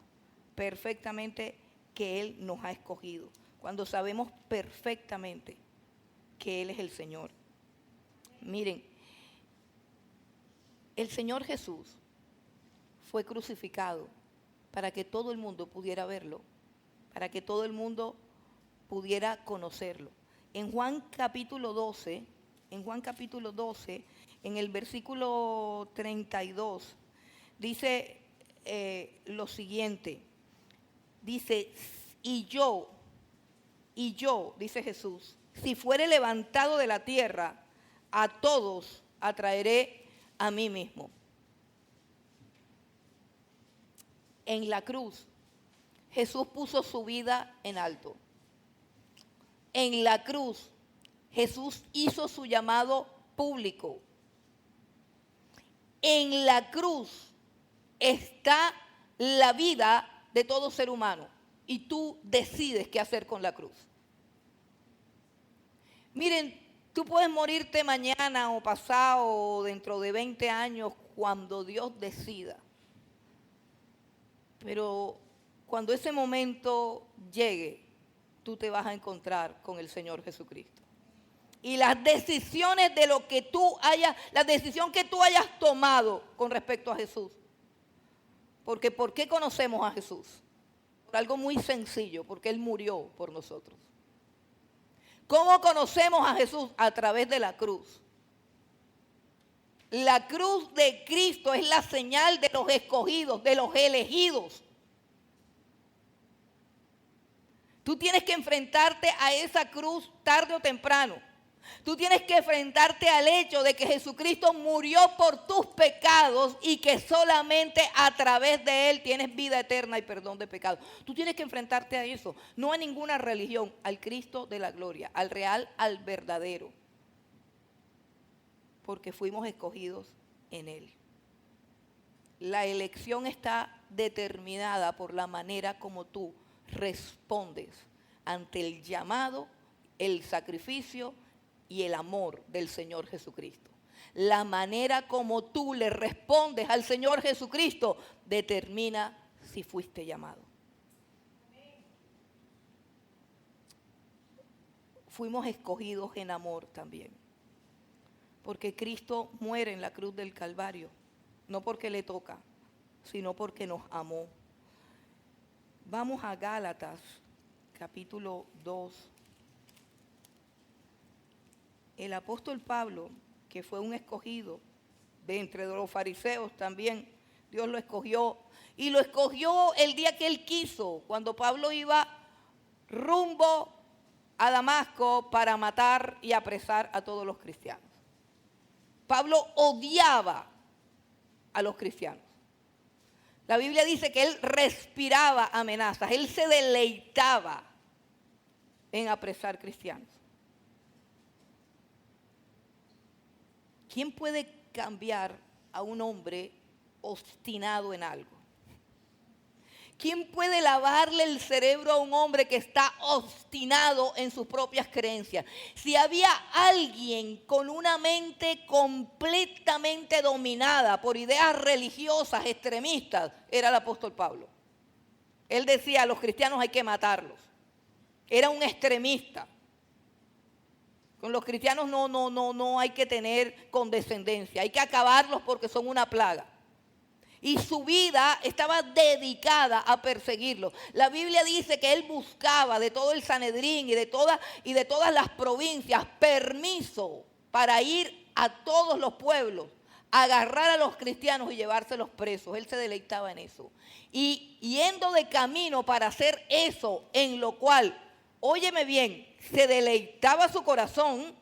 perfectamente que Él nos ha escogido, cuando sabemos perfectamente que Él es el Señor. Miren, el Señor Jesús fue crucificado para que todo el mundo pudiera verlo, para que todo el mundo pudiera conocerlo. En Juan capítulo 12, en el versículo 32, dice lo siguiente. Dice: y yo, dice Jesús, si fuere levantado de la tierra, a todos atraeré a mí mismo. En la cruz, Jesús puso su vida en alto. En la cruz, Jesús hizo su llamado público. En la cruz está la vida de todo ser humano y tú decides qué hacer con la cruz. Miren, tú puedes morirte mañana o pasado o dentro de 20 años cuando Dios decida. Pero cuando ese momento llegue, tú te vas a encontrar con el Señor Jesucristo. Y las decisiones de lo que la decisión que tú hayas tomado con respecto a Jesús. Porque ¿por qué conocemos a Jesús? Por algo muy sencillo, porque Él murió por nosotros. ¿Cómo conocemos a Jesús? A través de la cruz. La cruz de Cristo es la señal de los escogidos, de los elegidos. Tú tienes que enfrentarte a esa cruz tarde o temprano. Tú tienes que enfrentarte al hecho de que Jesucristo murió por tus pecados y que solamente a través de Él tienes vida eterna y perdón de pecados. Tú tienes que enfrentarte a eso, no a ninguna religión, al Cristo de la gloria, al real, al verdadero. Porque fuimos escogidos en Él. La elección está determinada por la manera como tú respondes ante el llamado, el sacrificio y el amor del Señor Jesucristo. La manera como tú le respondes al Señor Jesucristo determina si fuiste llamado. Fuimos escogidos en amor también. Porque Cristo muere en la cruz del Calvario. No porque le toca, sino porque nos amó. Vamos a Gálatas, capítulo 2. El apóstol Pablo, que fue un escogido de entre los fariseos también, Dios lo escogió. Y lo escogió el día que él quiso, cuando Pablo iba rumbo a Damasco para matar y apresar a todos los cristianos. Pablo odiaba a los cristianos. La Biblia dice que él respiraba amenazas, él se deleitaba en apresar cristianos. ¿Quién puede cambiar a un hombre obstinado en algo? ¿Quién puede lavarle el cerebro a un hombre que está obstinado en sus propias creencias? Si había alguien con una mente completamente dominada por ideas religiosas extremistas, era el apóstol Pablo. Él decía, a los cristianos hay que matarlos. Era un extremista. Con los cristianos no hay que tener condescendencia, hay que acabarlos porque son una plaga. Y su vida estaba dedicada a perseguirlos. La Biblia dice que él buscaba de todo el Sanedrín y de todas las provincias permiso para ir a todos los pueblos, agarrar a los cristianos y llevárselos presos. Él se deleitaba en eso. Y yendo de camino para hacer eso, en lo cual, óyeme bien, se deleitaba su corazón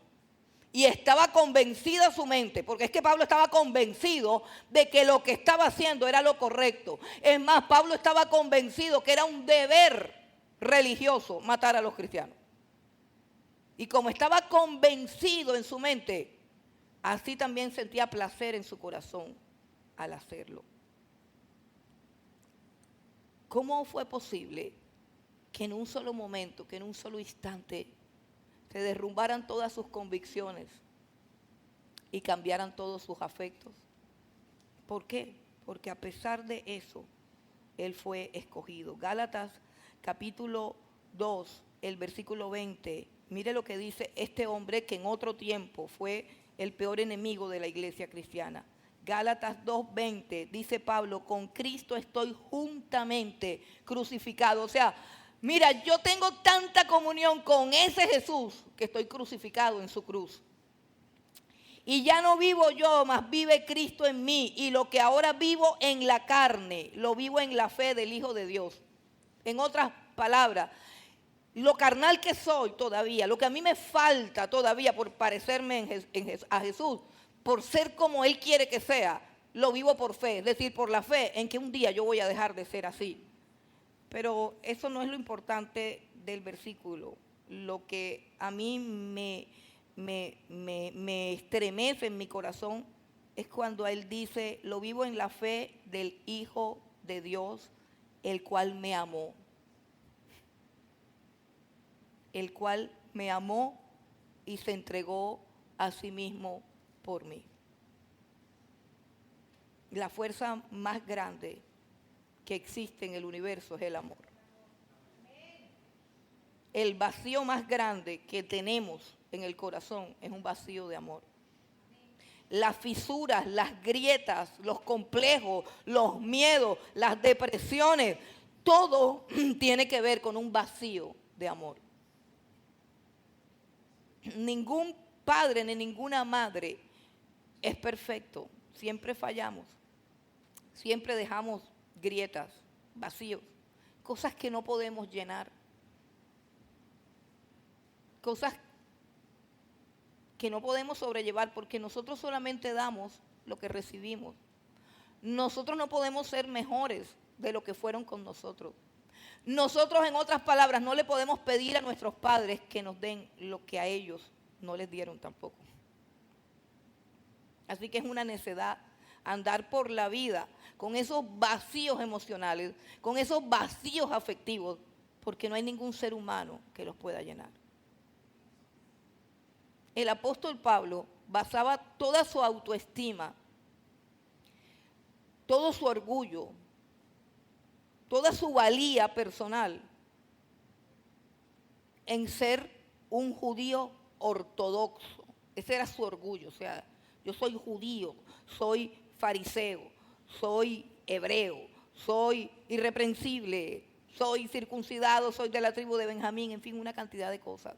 y estaba convencida su mente, porque es que Pablo estaba convencido de que lo que estaba haciendo era lo correcto. Es más, Pablo estaba convencido que era un deber religioso matar a los cristianos. Y como estaba convencido en su mente, así también sentía placer en su corazón al hacerlo. ¿Cómo fue posible que en un solo momento, que en un solo instante, se derrumbaran todas sus convicciones y cambiaran todos sus afectos? ¿Por qué? Porque a pesar de eso, él fue escogido. Gálatas capítulo 2, el versículo 20. Mire lo que dice este hombre que en otro tiempo fue el peor enemigo de la iglesia cristiana. Gálatas 2:20 dice Pablo, con Cristo estoy juntamente crucificado. O sea, mira, yo tengo tanta comunión con ese Jesús que estoy crucificado en su cruz. Y ya no vivo yo, mas vive Cristo en mí. Y lo que ahora vivo en la carne, lo vivo en la fe del Hijo de Dios. En otras palabras, lo carnal que soy todavía, lo que a mí me falta todavía por parecerme a Jesús, por ser como Él quiere que sea, lo vivo por fe. Es decir, por la fe en que un día yo voy a dejar de ser así. Pero eso no es lo importante del versículo. Lo que a mí me estremece en mi corazón es cuando él dice, lo vivo en la fe del Hijo de Dios, el cual me amó. El cual me amó y se entregó a sí mismo por mí. La fuerza más grande que existe en el universo es el amor. El vacío más grande que tenemos en el corazón es un vacío de amor. Las fisuras, las grietas, los complejos, los miedos, las depresiones, todo tiene que ver con un vacío de amor. Ningún padre ni ninguna madre es perfecto. Siempre fallamos. Siempre dejamos grietas, vacíos, cosas que no podemos llenar, cosas que no podemos sobrellevar porque nosotros solamente damos lo que recibimos. Nosotros no podemos ser mejores de lo que fueron con nosotros. Nosotros, en otras palabras, no le podemos pedir a nuestros padres que nos den lo que a ellos no les dieron tampoco. Así que es una necedad andar por la vida con esos vacíos emocionales, con esos vacíos afectivos, porque no hay ningún ser humano que los pueda llenar. El apóstol Pablo basaba toda su autoestima, todo su orgullo, toda su valía personal en ser un judío ortodoxo. Ese era su orgullo, o sea, yo soy judío, soy fariseo, soy hebreo, soy irreprensible, soy circuncidado, soy de la tribu de Benjamín, en fin, una cantidad de cosas.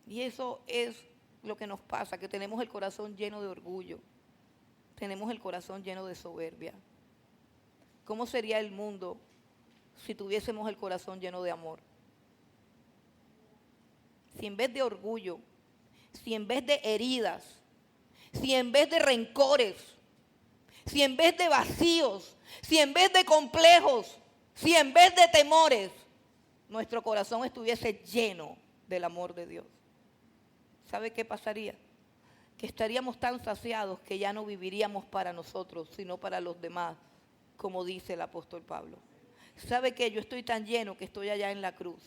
Y eso es lo que nos pasa, que tenemos el corazón lleno de orgullo, tenemos el corazón lleno de soberbia. ¿Cómo sería el mundo si tuviésemos el corazón lleno de amor? Si en vez de orgullo, si en vez de heridas, si en vez de rencores, si en vez de vacíos, si en vez de complejos, si en vez de temores, nuestro corazón estuviese lleno del amor de Dios. ¿Sabe qué pasaría? Que estaríamos tan saciados que ya no viviríamos para nosotros, sino para los demás, como dice el apóstol Pablo. ¿Sabe qué? Yo estoy tan lleno que estoy allá en la cruz.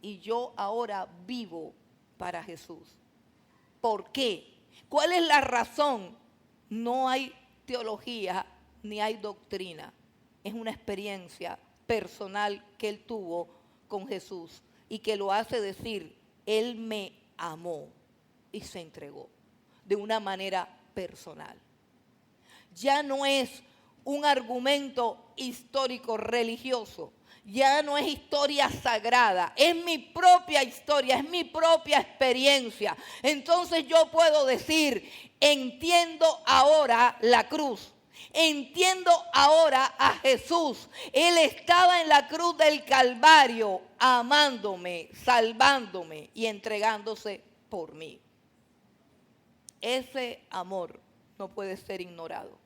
Y yo ahora vivo para Jesús. ¿Por qué? ¿Cuál es la razón? No hay teología ni hay doctrina. Es una experiencia personal que él tuvo con Jesús y que lo hace decir, Él me amó y se entregó de una manera personal. Ya no es un argumento histórico religioso, ya no es historia sagrada, es mi propia historia, es mi propia experiencia. Entonces yo puedo decir, entiendo ahora la cruz. Entiendo ahora a Jesús. Él estaba en la cruz del Calvario amándome, salvándome y entregándose por mí. Ese amor no puede ser ignorado.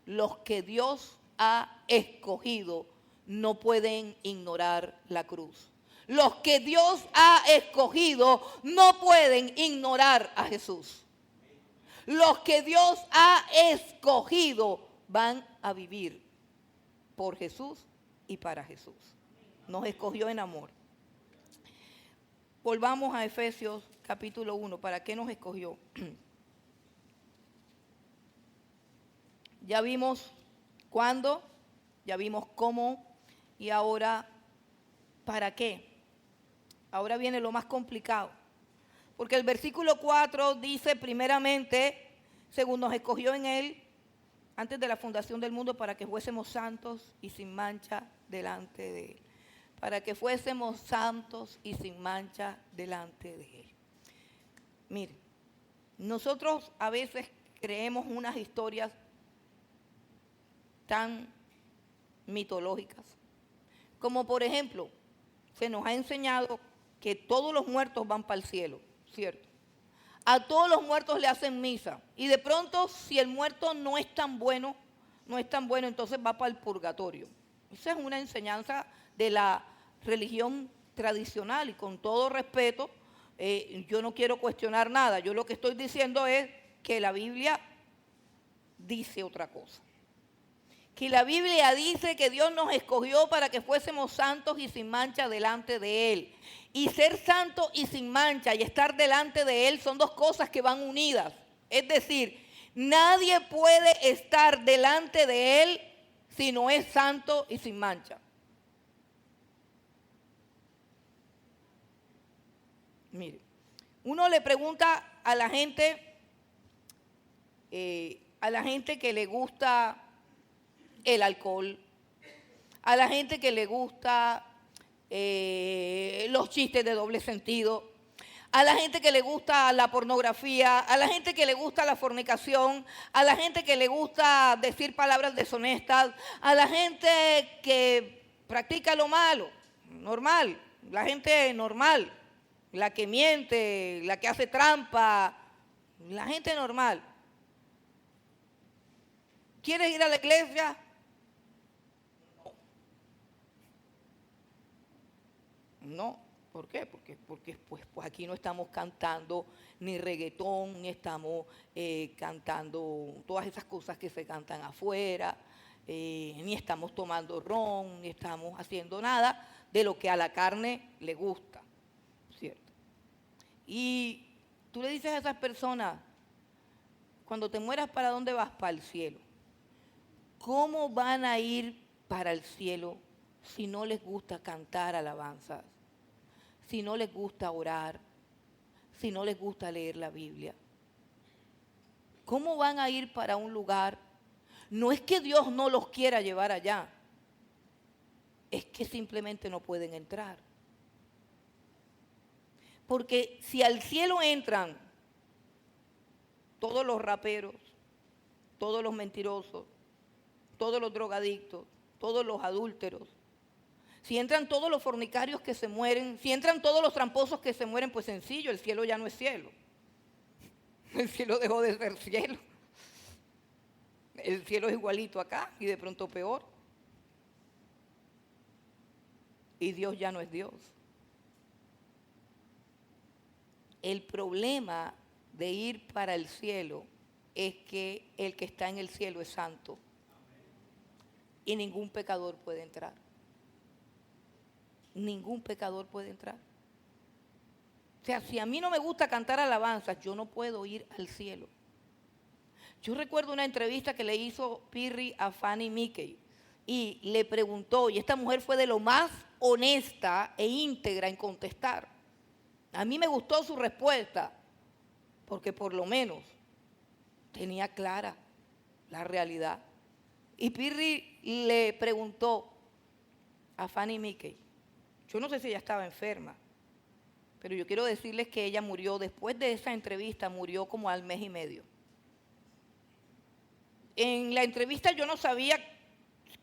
Los que Dios ha escogido no pueden ignorar la cruz. Los que Dios ha escogido no pueden ignorar a Jesús. Los que Dios ha escogido van a vivir por Jesús y para Jesús. Nos escogió en amor. Volvamos a Efesios capítulo 1. ¿Para qué nos escogió? Ya vimos cuándo, ya vimos cómo y ahora ¿para qué? Ahora viene lo más complicado. Porque el versículo 4 dice primeramente, según nos escogió en Él, antes de la fundación del mundo, para que fuésemos santos y sin mancha delante de Él. Para que fuésemos santos y sin mancha delante de Él. Mire, nosotros a veces creemos unas historias tan mitológicas. Como por ejemplo, se nos ha enseñado que todos los muertos van para el cielo. ¿Cierto? A todos los muertos le hacen misa y de pronto si el muerto no es tan bueno, entonces va para el purgatorio. Esa es una enseñanza de la religión tradicional y con todo respeto, yo no quiero cuestionar nada. Yo lo que estoy diciendo es que la Biblia dice otra cosa. Que la Biblia dice que Dios nos escogió para que fuésemos santos y sin mancha delante de Él. Y ser santo y sin mancha y estar delante de Él son dos cosas que van unidas. Es decir, nadie puede estar delante de Él si no es santo y sin mancha. Mire, uno le pregunta a la gente que le gusta el alcohol, a la gente que le gusta los chistes de doble sentido, a la gente que le gusta la pornografía, a la gente que le gusta la fornicación, a la gente que le gusta decir palabras deshonestas, a la gente que practica lo malo, normal, la gente normal, la que miente, la que hace trampa, la gente normal. ¿Quieres ir a la iglesia? No. ¿Por qué? Porque pues aquí no estamos cantando ni reggaetón, ni estamos cantando todas esas cosas que se cantan afuera, ni estamos tomando ron, ni estamos haciendo nada de lo que a la carne le gusta, ¿cierto? Y tú le dices a esas personas, cuando te mueras, ¿para dónde vas? Para el cielo. ¿Cómo van a ir para el cielo si no les gusta cantar alabanzas? Si no les gusta orar, si no les gusta leer la Biblia. ¿Cómo van a ir para un lugar? No es que Dios no los quiera llevar allá, es que simplemente no pueden entrar. Porque si al cielo entran todos los raperos, todos los mentirosos, todos los drogadictos, todos los adúlteros, si entran todos los fornicarios que se mueren, si entran todos los tramposos que se mueren, pues sencillo, el cielo ya no es cielo. El cielo dejó de ser cielo. El cielo es igualito acá y de pronto peor. Y Dios ya no es Dios. El problema de ir para el cielo es que el que está en el cielo es santo. Y ningún pecador puede entrar. Ningún pecador puede entrar. O sea, si a mí no me gusta cantar alabanzas, yo no puedo ir al cielo. Yo recuerdo una entrevista que le hizo Pirri a Fanny Mickey y le preguntó, y esta mujer fue de lo más honesta e íntegra en contestar. A mí me gustó su respuesta, porque por lo menos tenía clara la realidad. Y Pirri le preguntó a Fanny Mickey, yo no sé si ella estaba enferma, pero yo quiero decirles que ella murió, después de esa entrevista, murió como al mes y medio. En la entrevista yo no sabía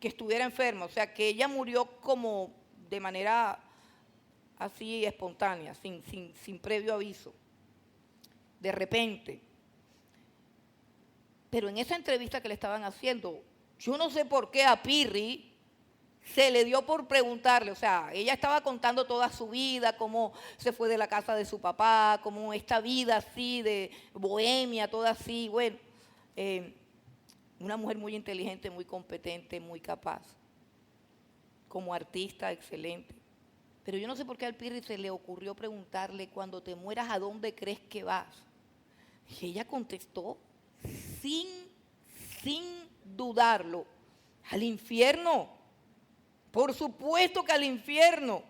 que estuviera enferma, o sea, que ella murió como de manera así espontánea, sin previo aviso, de repente. Pero en esa entrevista que le estaban haciendo, yo no sé por qué a Pirri se le dio por preguntarle, o sea, ella estaba contando toda su vida, cómo se fue de la casa de su papá, cómo esta vida así de bohemia, toda así, bueno, una mujer muy inteligente, muy competente, muy capaz, como artista excelente. Pero yo no sé por qué al Pirri se le ocurrió preguntarle, cuando te mueras, ¿a dónde crees que vas? Y ella contestó, sin dudarlo, al infierno. Por supuesto que al infierno.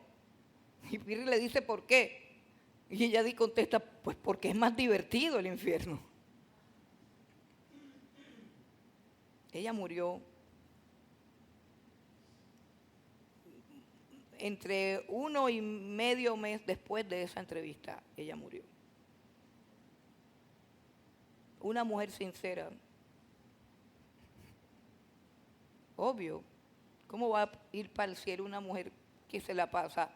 Y Pirri le dice, ¿por qué? Y ella contesta, pues porque es más divertido el infierno. Ella murió entre 1.5 meses después de esa entrevista. Ella murió. Una mujer sincera. Obvio. ¿Cómo va a ir para el cielo una mujer que se la pasa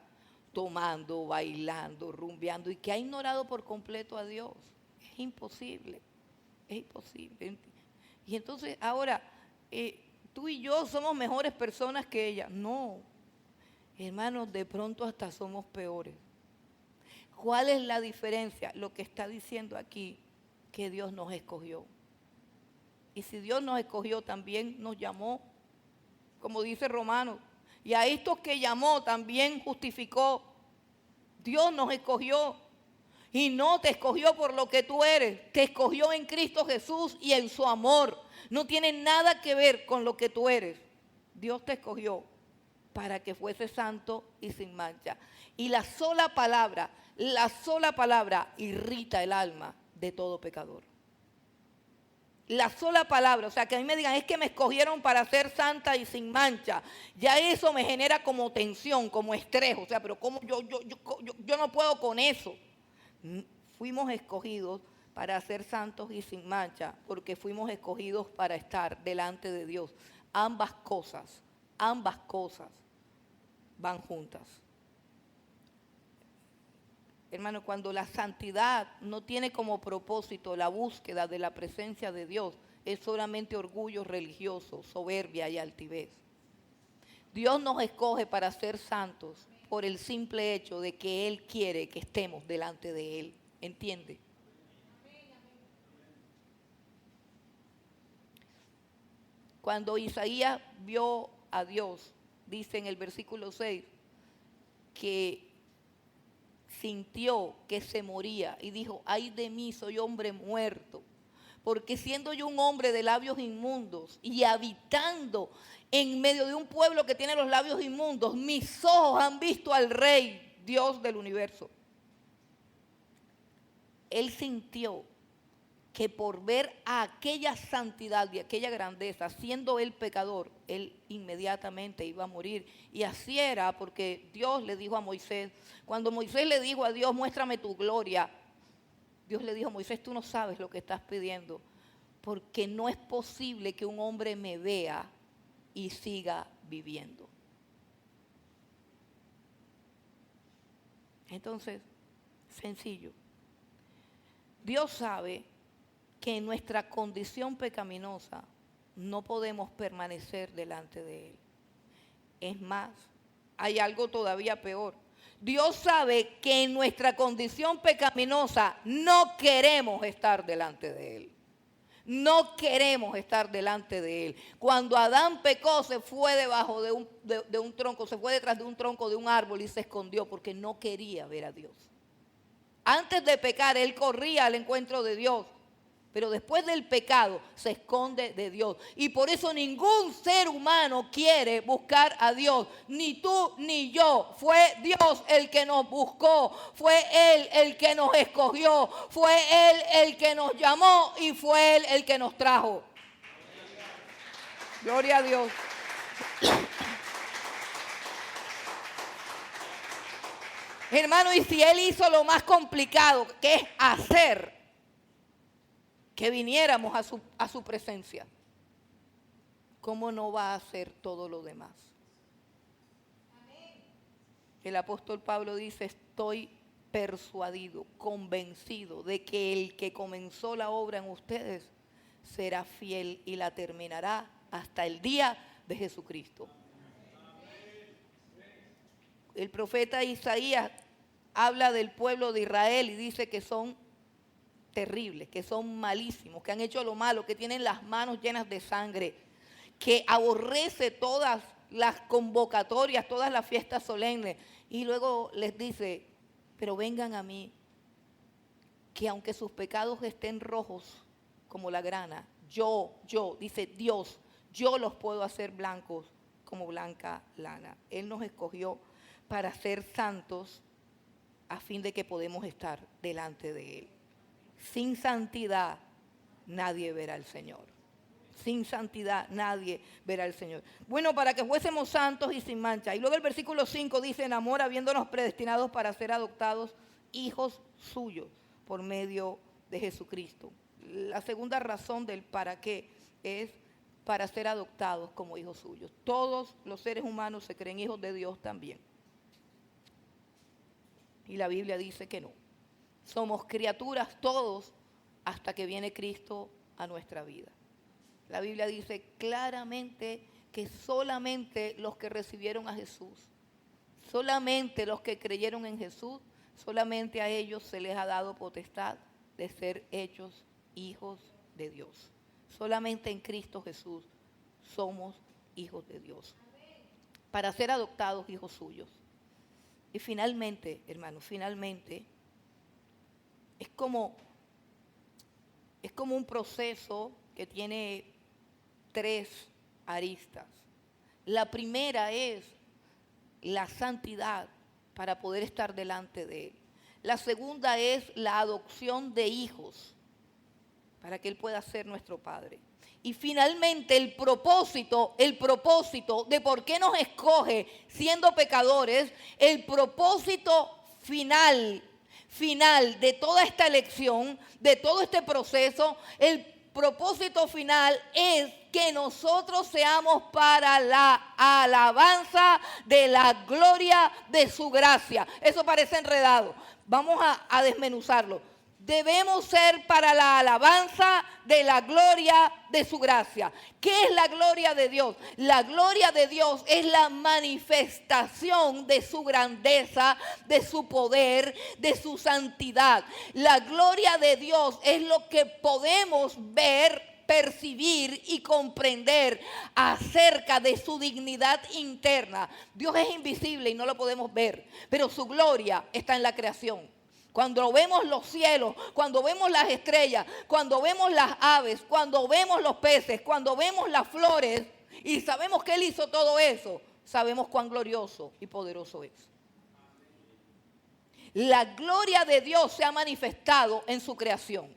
tomando, bailando, rumbeando y que ha ignorado por completo a Dios? Es imposible, es imposible. Y entonces ahora, tú y yo somos mejores personas que ella. No, hermanos, de pronto hasta somos peores. ¿Cuál es la diferencia? Lo que está diciendo aquí, que Dios nos escogió. Y si Dios nos escogió, también nos llamó, como dice Romanos. Y a estos que llamó también justificó. Dios nos escogió. Y no te escogió por lo que tú eres. Te escogió en Cristo Jesús y en su amor. No tiene nada que ver con lo que tú eres. Dios te escogió para que fuese santo y sin mancha. Y la sola palabra irrita el alma de todo pecador. La sola palabra, o sea, que a mí me digan, es que me escogieron para ser santa y sin mancha. Ya eso me genera como tensión, como estrés. O sea, pero ¿cómo yo no puedo con eso? Fuimos escogidos para ser santos y sin mancha, porque fuimos escogidos para estar delante de Dios. Ambas cosas van juntas. hermano, cuando la santidad no tiene como propósito la búsqueda de la presencia de Dios, es solamente orgullo religioso, soberbia y altivez. Dios nos escoge para ser santos por el simple hecho de que Él quiere que estemos delante de Él. ¿Entiende? Cuando Isaías vio a Dios, dice en el versículo 6, que sintió que se moría y dijo: ay de mí, soy hombre muerto, porque siendo yo un hombre de labios inmundos y habitando en medio de un pueblo que tiene los labios inmundos, mis ojos han visto al Rey, Dios del universo. Él sintió que por ver a aquella santidad y aquella grandeza, siendo él pecador, él inmediatamente iba a morir. Y así era, porque Dios le dijo a Moisés, cuando Moisés le dijo a Dios: muéstrame tu gloria, Dios le dijo: Moisés, tú no sabes lo que estás pidiendo, porque no es posible que un hombre me vea y siga viviendo. Entonces, sencillo. Dios sabe que en nuestra condición pecaminosa no podemos permanecer delante de Él. Es más, hay algo todavía peor. Dios sabe que en nuestra condición pecaminosa no queremos estar delante de Él. No queremos estar delante de Él. Cuando Adán pecó, se fue debajo de un tronco, se fue detrás de un tronco de un árbol y se escondió porque no quería ver a Dios. Antes de pecar, él corría al encuentro de Dios. Pero después del pecado se esconde de Dios. Y por eso ningún ser humano quiere buscar a Dios. Ni tú ni yo. Fue Dios el que nos buscó. Fue Él el que nos escogió. Fue Él el que nos llamó. Y fue Él el que nos trajo. Gloria a Dios. Hermano, y si Él hizo lo más complicado, que es hacer que viniéramos a su presencia, ¿cómo no va a hacer todo lo demás? Amén. El apóstol Pablo dice: estoy persuadido, convencido de que el que comenzó la obra en ustedes será fiel y la terminará hasta el día de Jesucristo. El profeta Isaías habla del pueblo de Israel y dice que son terribles, que son malísimos, que han hecho lo malo, que tienen las manos llenas de sangre, que aborrece todas las convocatorias, todas las fiestas solemnes. Y luego les dice: pero vengan a mí, que aunque sus pecados estén rojos como la grana, dice Dios, yo los puedo hacer blancos como blanca lana. Él nos escogió para ser santos a fin de que podamos estar delante de Él. Sin santidad nadie verá al Señor. Sin santidad nadie verá al Señor. Bueno, para que fuésemos santos y sin mancha. Y luego el versículo 5 dice: en amor, habiéndonos predestinados para ser adoptados hijos suyos por medio de Jesucristo. La segunda razón del para qué es para ser adoptados como hijos suyos. Todos los seres humanos se creen hijos de Dios también. Y la Biblia dice que no. Somos criaturas todos hasta que viene Cristo a nuestra vida. La Biblia dice claramente que solamente los que recibieron a Jesús, solamente los que creyeron en Jesús, solamente a ellos se les ha dado potestad de ser hechos hijos de Dios. Solamente en Cristo Jesús somos hijos de Dios. Para ser adoptados hijos suyos. Y finalmente, hermanos, es como un proceso que tiene 3 aristas. La primera es la santidad para poder estar delante de Él. La segunda es la adopción de hijos para que Él pueda ser nuestro Padre. Y finalmente el propósito de por qué nos escoge siendo pecadores, el propósito final de toda esta elección, de todo este proceso, el propósito final es que nosotros seamos para la alabanza de la gloria de su gracia. Eso parece enredado. Vamos a desmenuzarlo. Debemos ser para la alabanza de la gloria de su gracia. ¿Qué es la gloria de Dios? La gloria de Dios es la manifestación de su grandeza, de su poder, de su santidad. La gloria de Dios es lo que podemos ver, percibir y comprender acerca de su dignidad interna. Dios es invisible y no lo podemos ver, pero su gloria está en la creación. Cuando vemos los cielos, cuando vemos las estrellas, cuando vemos las aves, cuando vemos los peces, cuando vemos las flores y sabemos que Él hizo todo eso, sabemos cuán glorioso y poderoso es. La gloria de Dios se ha manifestado en su creación.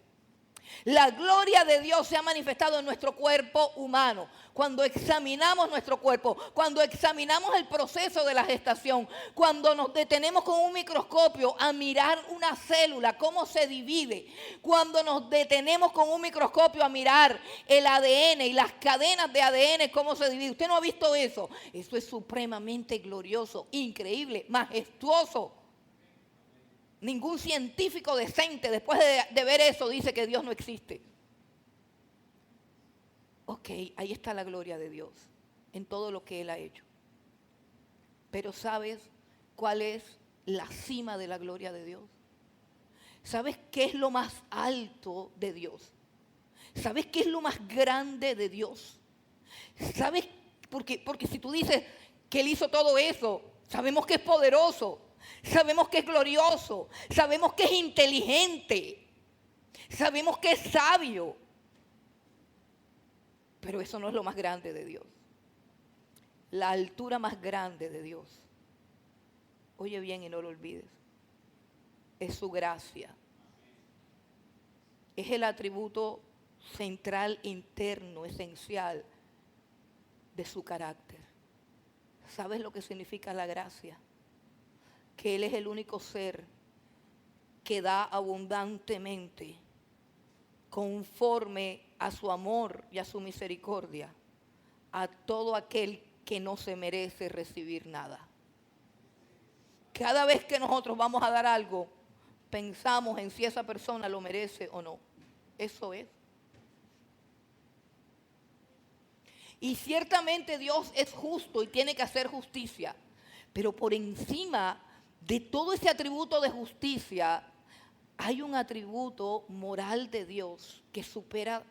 La gloria de Dios se ha manifestado en nuestro cuerpo humano. Cuando examinamos nuestro cuerpo, cuando examinamos el proceso de la gestación, cuando nos detenemos con un microscopio a mirar una célula, cómo se divide, cuando nos detenemos con un microscopio a mirar el ADN y las cadenas de ADN, cómo se divide. ¿Usted no ha visto eso? Eso es supremamente glorioso, increíble, majestuoso. Ningún científico decente después de ver eso dice que Dios no existe. Ok, ahí está la gloria de Dios en todo lo que Él ha hecho. Pero ¿sabes cuál es la cima de la gloria de Dios? ¿Sabes qué es lo más alto de Dios? ¿Sabes qué es lo más grande de Dios? ¿Sabes? Porque si tú dices que Él hizo todo eso, sabemos que es poderoso. Sabemos que es glorioso, sabemos que es inteligente, sabemos que es sabio, pero eso no es lo más grande de Dios. La altura más grande de Dios, oye bien y no lo olvides, es su gracia. Es el atributo central, interno, esencial de su carácter. ¿Sabes lo que significa la gracia? Que Él es el único ser que da abundantemente conforme a su amor y a su misericordia a todo aquel que no se merece recibir nada. Cada vez que nosotros vamos a dar algo, pensamos en si esa persona lo merece o no. Eso es. Y ciertamente Dios es justo y tiene que hacer justicia, pero por encima de todo ese atributo de justicia, hay un atributo moral de Dios que supera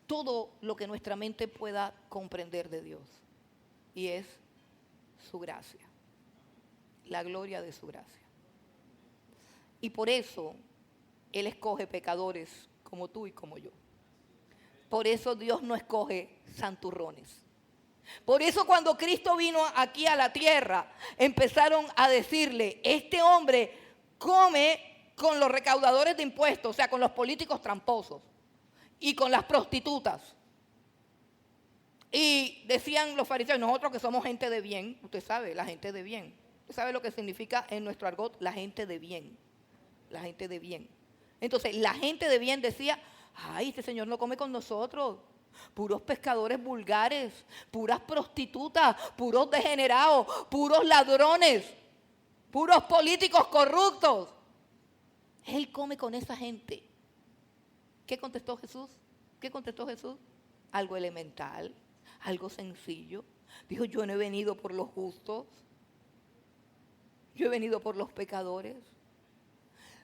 todo lo que nuestra mente pueda comprender de Dios. Y es su gracia, la gloria de su gracia. Y por eso Él escoge pecadores como tú y como yo. Por eso Dios no escoge santurrones. Por eso cuando Cristo vino aquí a la tierra, empezaron a decirle, este hombre come con los recaudadores de impuestos, o sea, con los políticos tramposos y con las prostitutas. Y decían los fariseos, nosotros que somos gente de bien, usted sabe, la gente de bien. Usted sabe lo que significa en nuestro argot la gente de bien. La gente de bien. Entonces, la gente de bien decía, ay, este señor no come con nosotros. Puros pescadores vulgares, puras prostitutas, puros degenerados, puros ladrones, puros políticos corruptos. Él come con esa gente. ¿Qué contestó Jesús? ¿Qué contestó Jesús? Algo elemental, algo sencillo. Dijo, yo no he venido por los justos, yo he venido por los pecadores.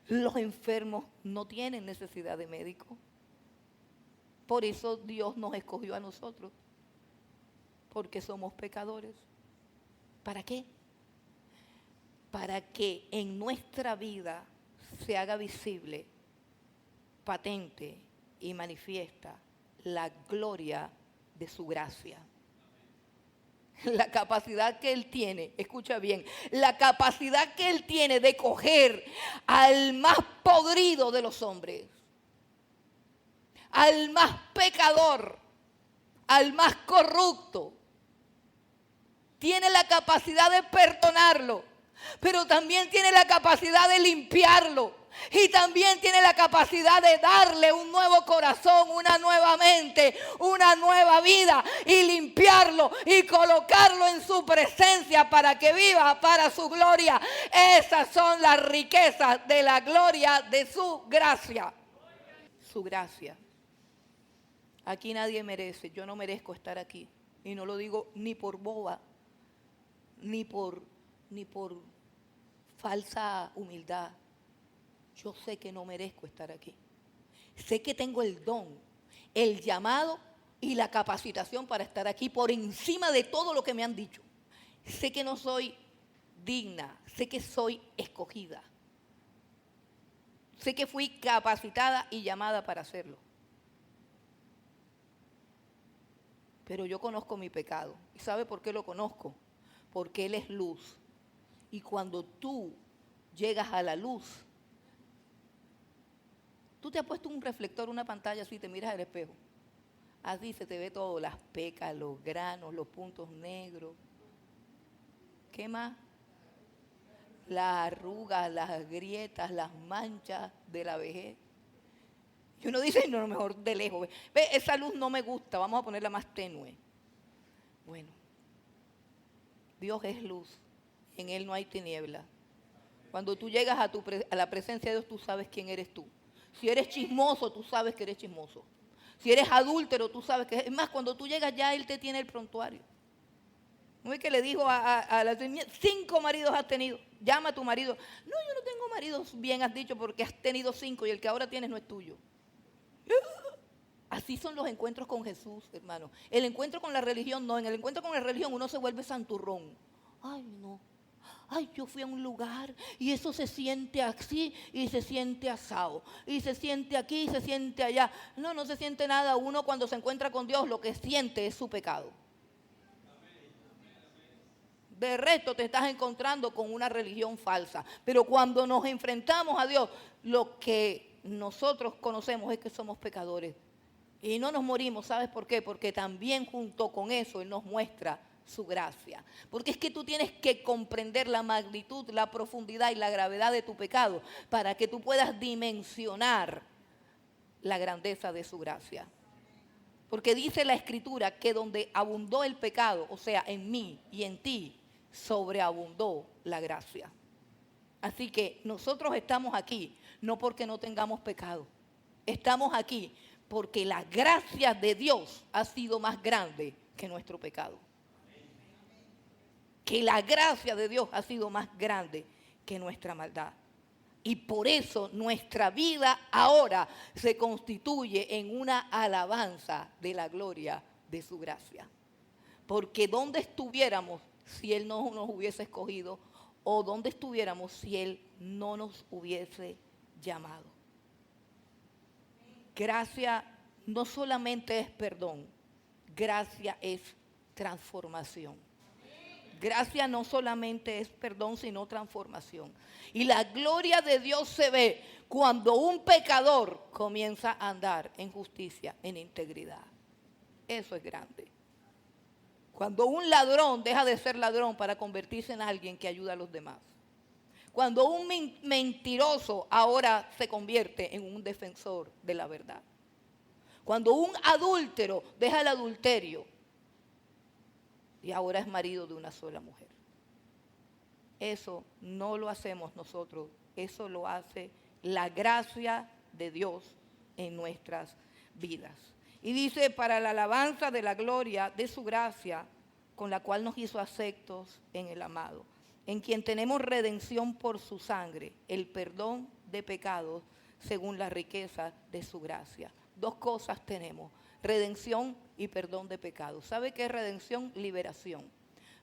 Los enfermos no tienen necesidad de médico. Por eso Dios nos escogió a nosotros, porque somos pecadores. ¿Para qué? Para que en nuestra vida se haga visible, patente y manifiesta la gloria de su gracia. La capacidad que Él tiene, escucha bien, la capacidad que Él tiene de coger al más podrido de los hombres, al más pecador, al más corrupto. Tiene la capacidad de perdonarlo, pero también tiene la capacidad de limpiarlo. Y también tiene la capacidad de darle un nuevo corazón, una nueva mente, una nueva vida y limpiarlo y colocarlo en su presencia para que viva para su gloria. Esas son las riquezas de la gloria de su gracia. Su gracia. Aquí nadie merece, yo no merezco estar aquí. Y no lo digo ni por boba, ni por falsa humildad. Yo sé que no merezco estar aquí. Sé que tengo el don, el llamado y la capacitación para estar aquí por encima de todo lo que me han dicho. Sé que no soy digna, sé que soy escogida. Sé que fui capacitada y llamada para hacerlo. Pero yo conozco mi pecado. ¿Y sabe por qué lo conozco? Porque Él es luz. Y cuando tú llegas a la luz, tú te has puesto un reflector, una pantalla así, te miras al espejo. Así se te ve todo, las pecas, los granos, los puntos negros. ¿Qué más? Las arrugas, las grietas, las manchas de la vejez. Y uno dice, no, mejor de lejos. Ve, esa luz no me gusta, vamos a ponerla más tenue. Bueno, Dios es luz, en Él no hay tiniebla. Cuando tú llegas a la presencia de Dios, tú sabes quién eres tú. Si eres chismoso, tú sabes que eres chismoso. Si eres adúltero, tú sabes que... Es más, cuando tú llegas ya, Él te tiene el prontuario. ¿No es que le dijo a la 5 maridos has tenido? Llama a tu marido. No, yo no tengo maridos, bien has dicho, porque has tenido 5 y el que ahora tienes no es tuyo. Así son los encuentros con Jesús, hermano. El encuentro con la religión no. En el encuentro con la religión uno se vuelve santurrón. Ay, no. Ay, yo fui a un lugar y eso se siente así y se siente asado. Y se siente aquí y se siente allá. No, no se siente nada. Uno cuando se encuentra con Dios lo que siente es su pecado. De resto te estás encontrando con una religión falsa. Pero cuando nos enfrentamos a Dios, lo que nosotros conocemos es que somos pecadores. Y no nos morimos, ¿sabes por qué? Porque también junto con eso Él nos muestra su gracia. Porque es que tú tienes que comprender la magnitud, la profundidad y la gravedad de tu pecado para que tú puedas dimensionar la grandeza de su gracia. Porque dice la Escritura que donde abundó el pecado, o sea, en mí y en ti, sobreabundó la gracia. Así que nosotros estamos aquí no porque no tengamos pecado. Estamos aquí porque la gracia de Dios ha sido más grande que nuestro pecado. Que la gracia de Dios ha sido más grande que nuestra maldad. Y por eso nuestra vida ahora se constituye en una alabanza de la gloria de su gracia. Porque ¿dónde estuviéramos si Él no nos hubiese escogido? ¿O dónde estuviéramos si Él no nos hubiese llamado? Gracia no solamente es perdón, gracia es transformación. Gracia no solamente es perdón, sino transformación. Y la gloria de Dios se ve cuando un pecador comienza a andar en justicia, en integridad. Eso es grande. Cuando un ladrón deja de ser ladrón para convertirse en alguien que ayuda a los demás. Cuando un mentiroso ahora se convierte en un defensor de la verdad. Cuando un adúltero deja el adulterio y ahora es marido de una sola mujer. Eso no lo hacemos nosotros, eso lo hace la gracia de Dios en nuestras vidas. Y dice, para la alabanza de la gloria de su gracia, con la cual nos hizo aceptos en el amado, en quien tenemos redención por su sangre, el perdón de pecados según la riqueza de su gracia. 2 cosas tenemos, redención y perdón de pecados. ¿Sabe qué es redención? Liberación.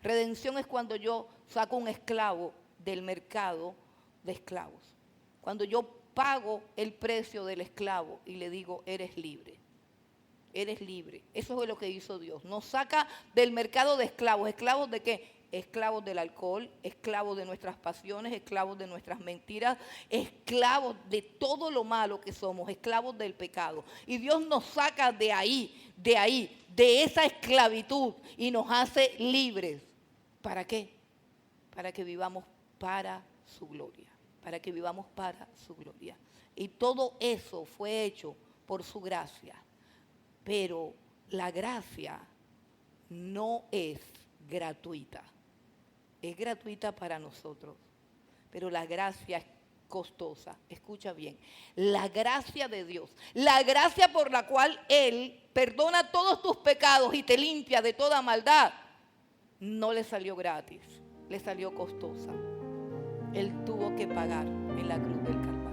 Redención es cuando yo saco un esclavo del mercado de esclavos. Cuando yo pago el precio del esclavo y le digo, eres libre. Eres libre. Eso es lo que hizo Dios. Nos saca del mercado de esclavos. ¿Esclavos de qué? Esclavos del alcohol, esclavos de nuestras pasiones, esclavos de nuestras mentiras, esclavos de todo lo malo que somos, esclavos del pecado. Y Dios nos saca de esa esclavitud y nos hace libres. ¿Para qué? Para que vivamos para su gloria. para que vivamos para su gloria. Y todo eso fue hecho por su gracia. Pero la gracia no es gratuita. Es gratuita para nosotros, pero la gracia es costosa. Escucha bien, la gracia de Dios, la gracia por la cual Él perdona todos tus pecados y te limpia de toda maldad, no le salió gratis, le salió costosa. Él tuvo que pagar en la cruz del Calvario.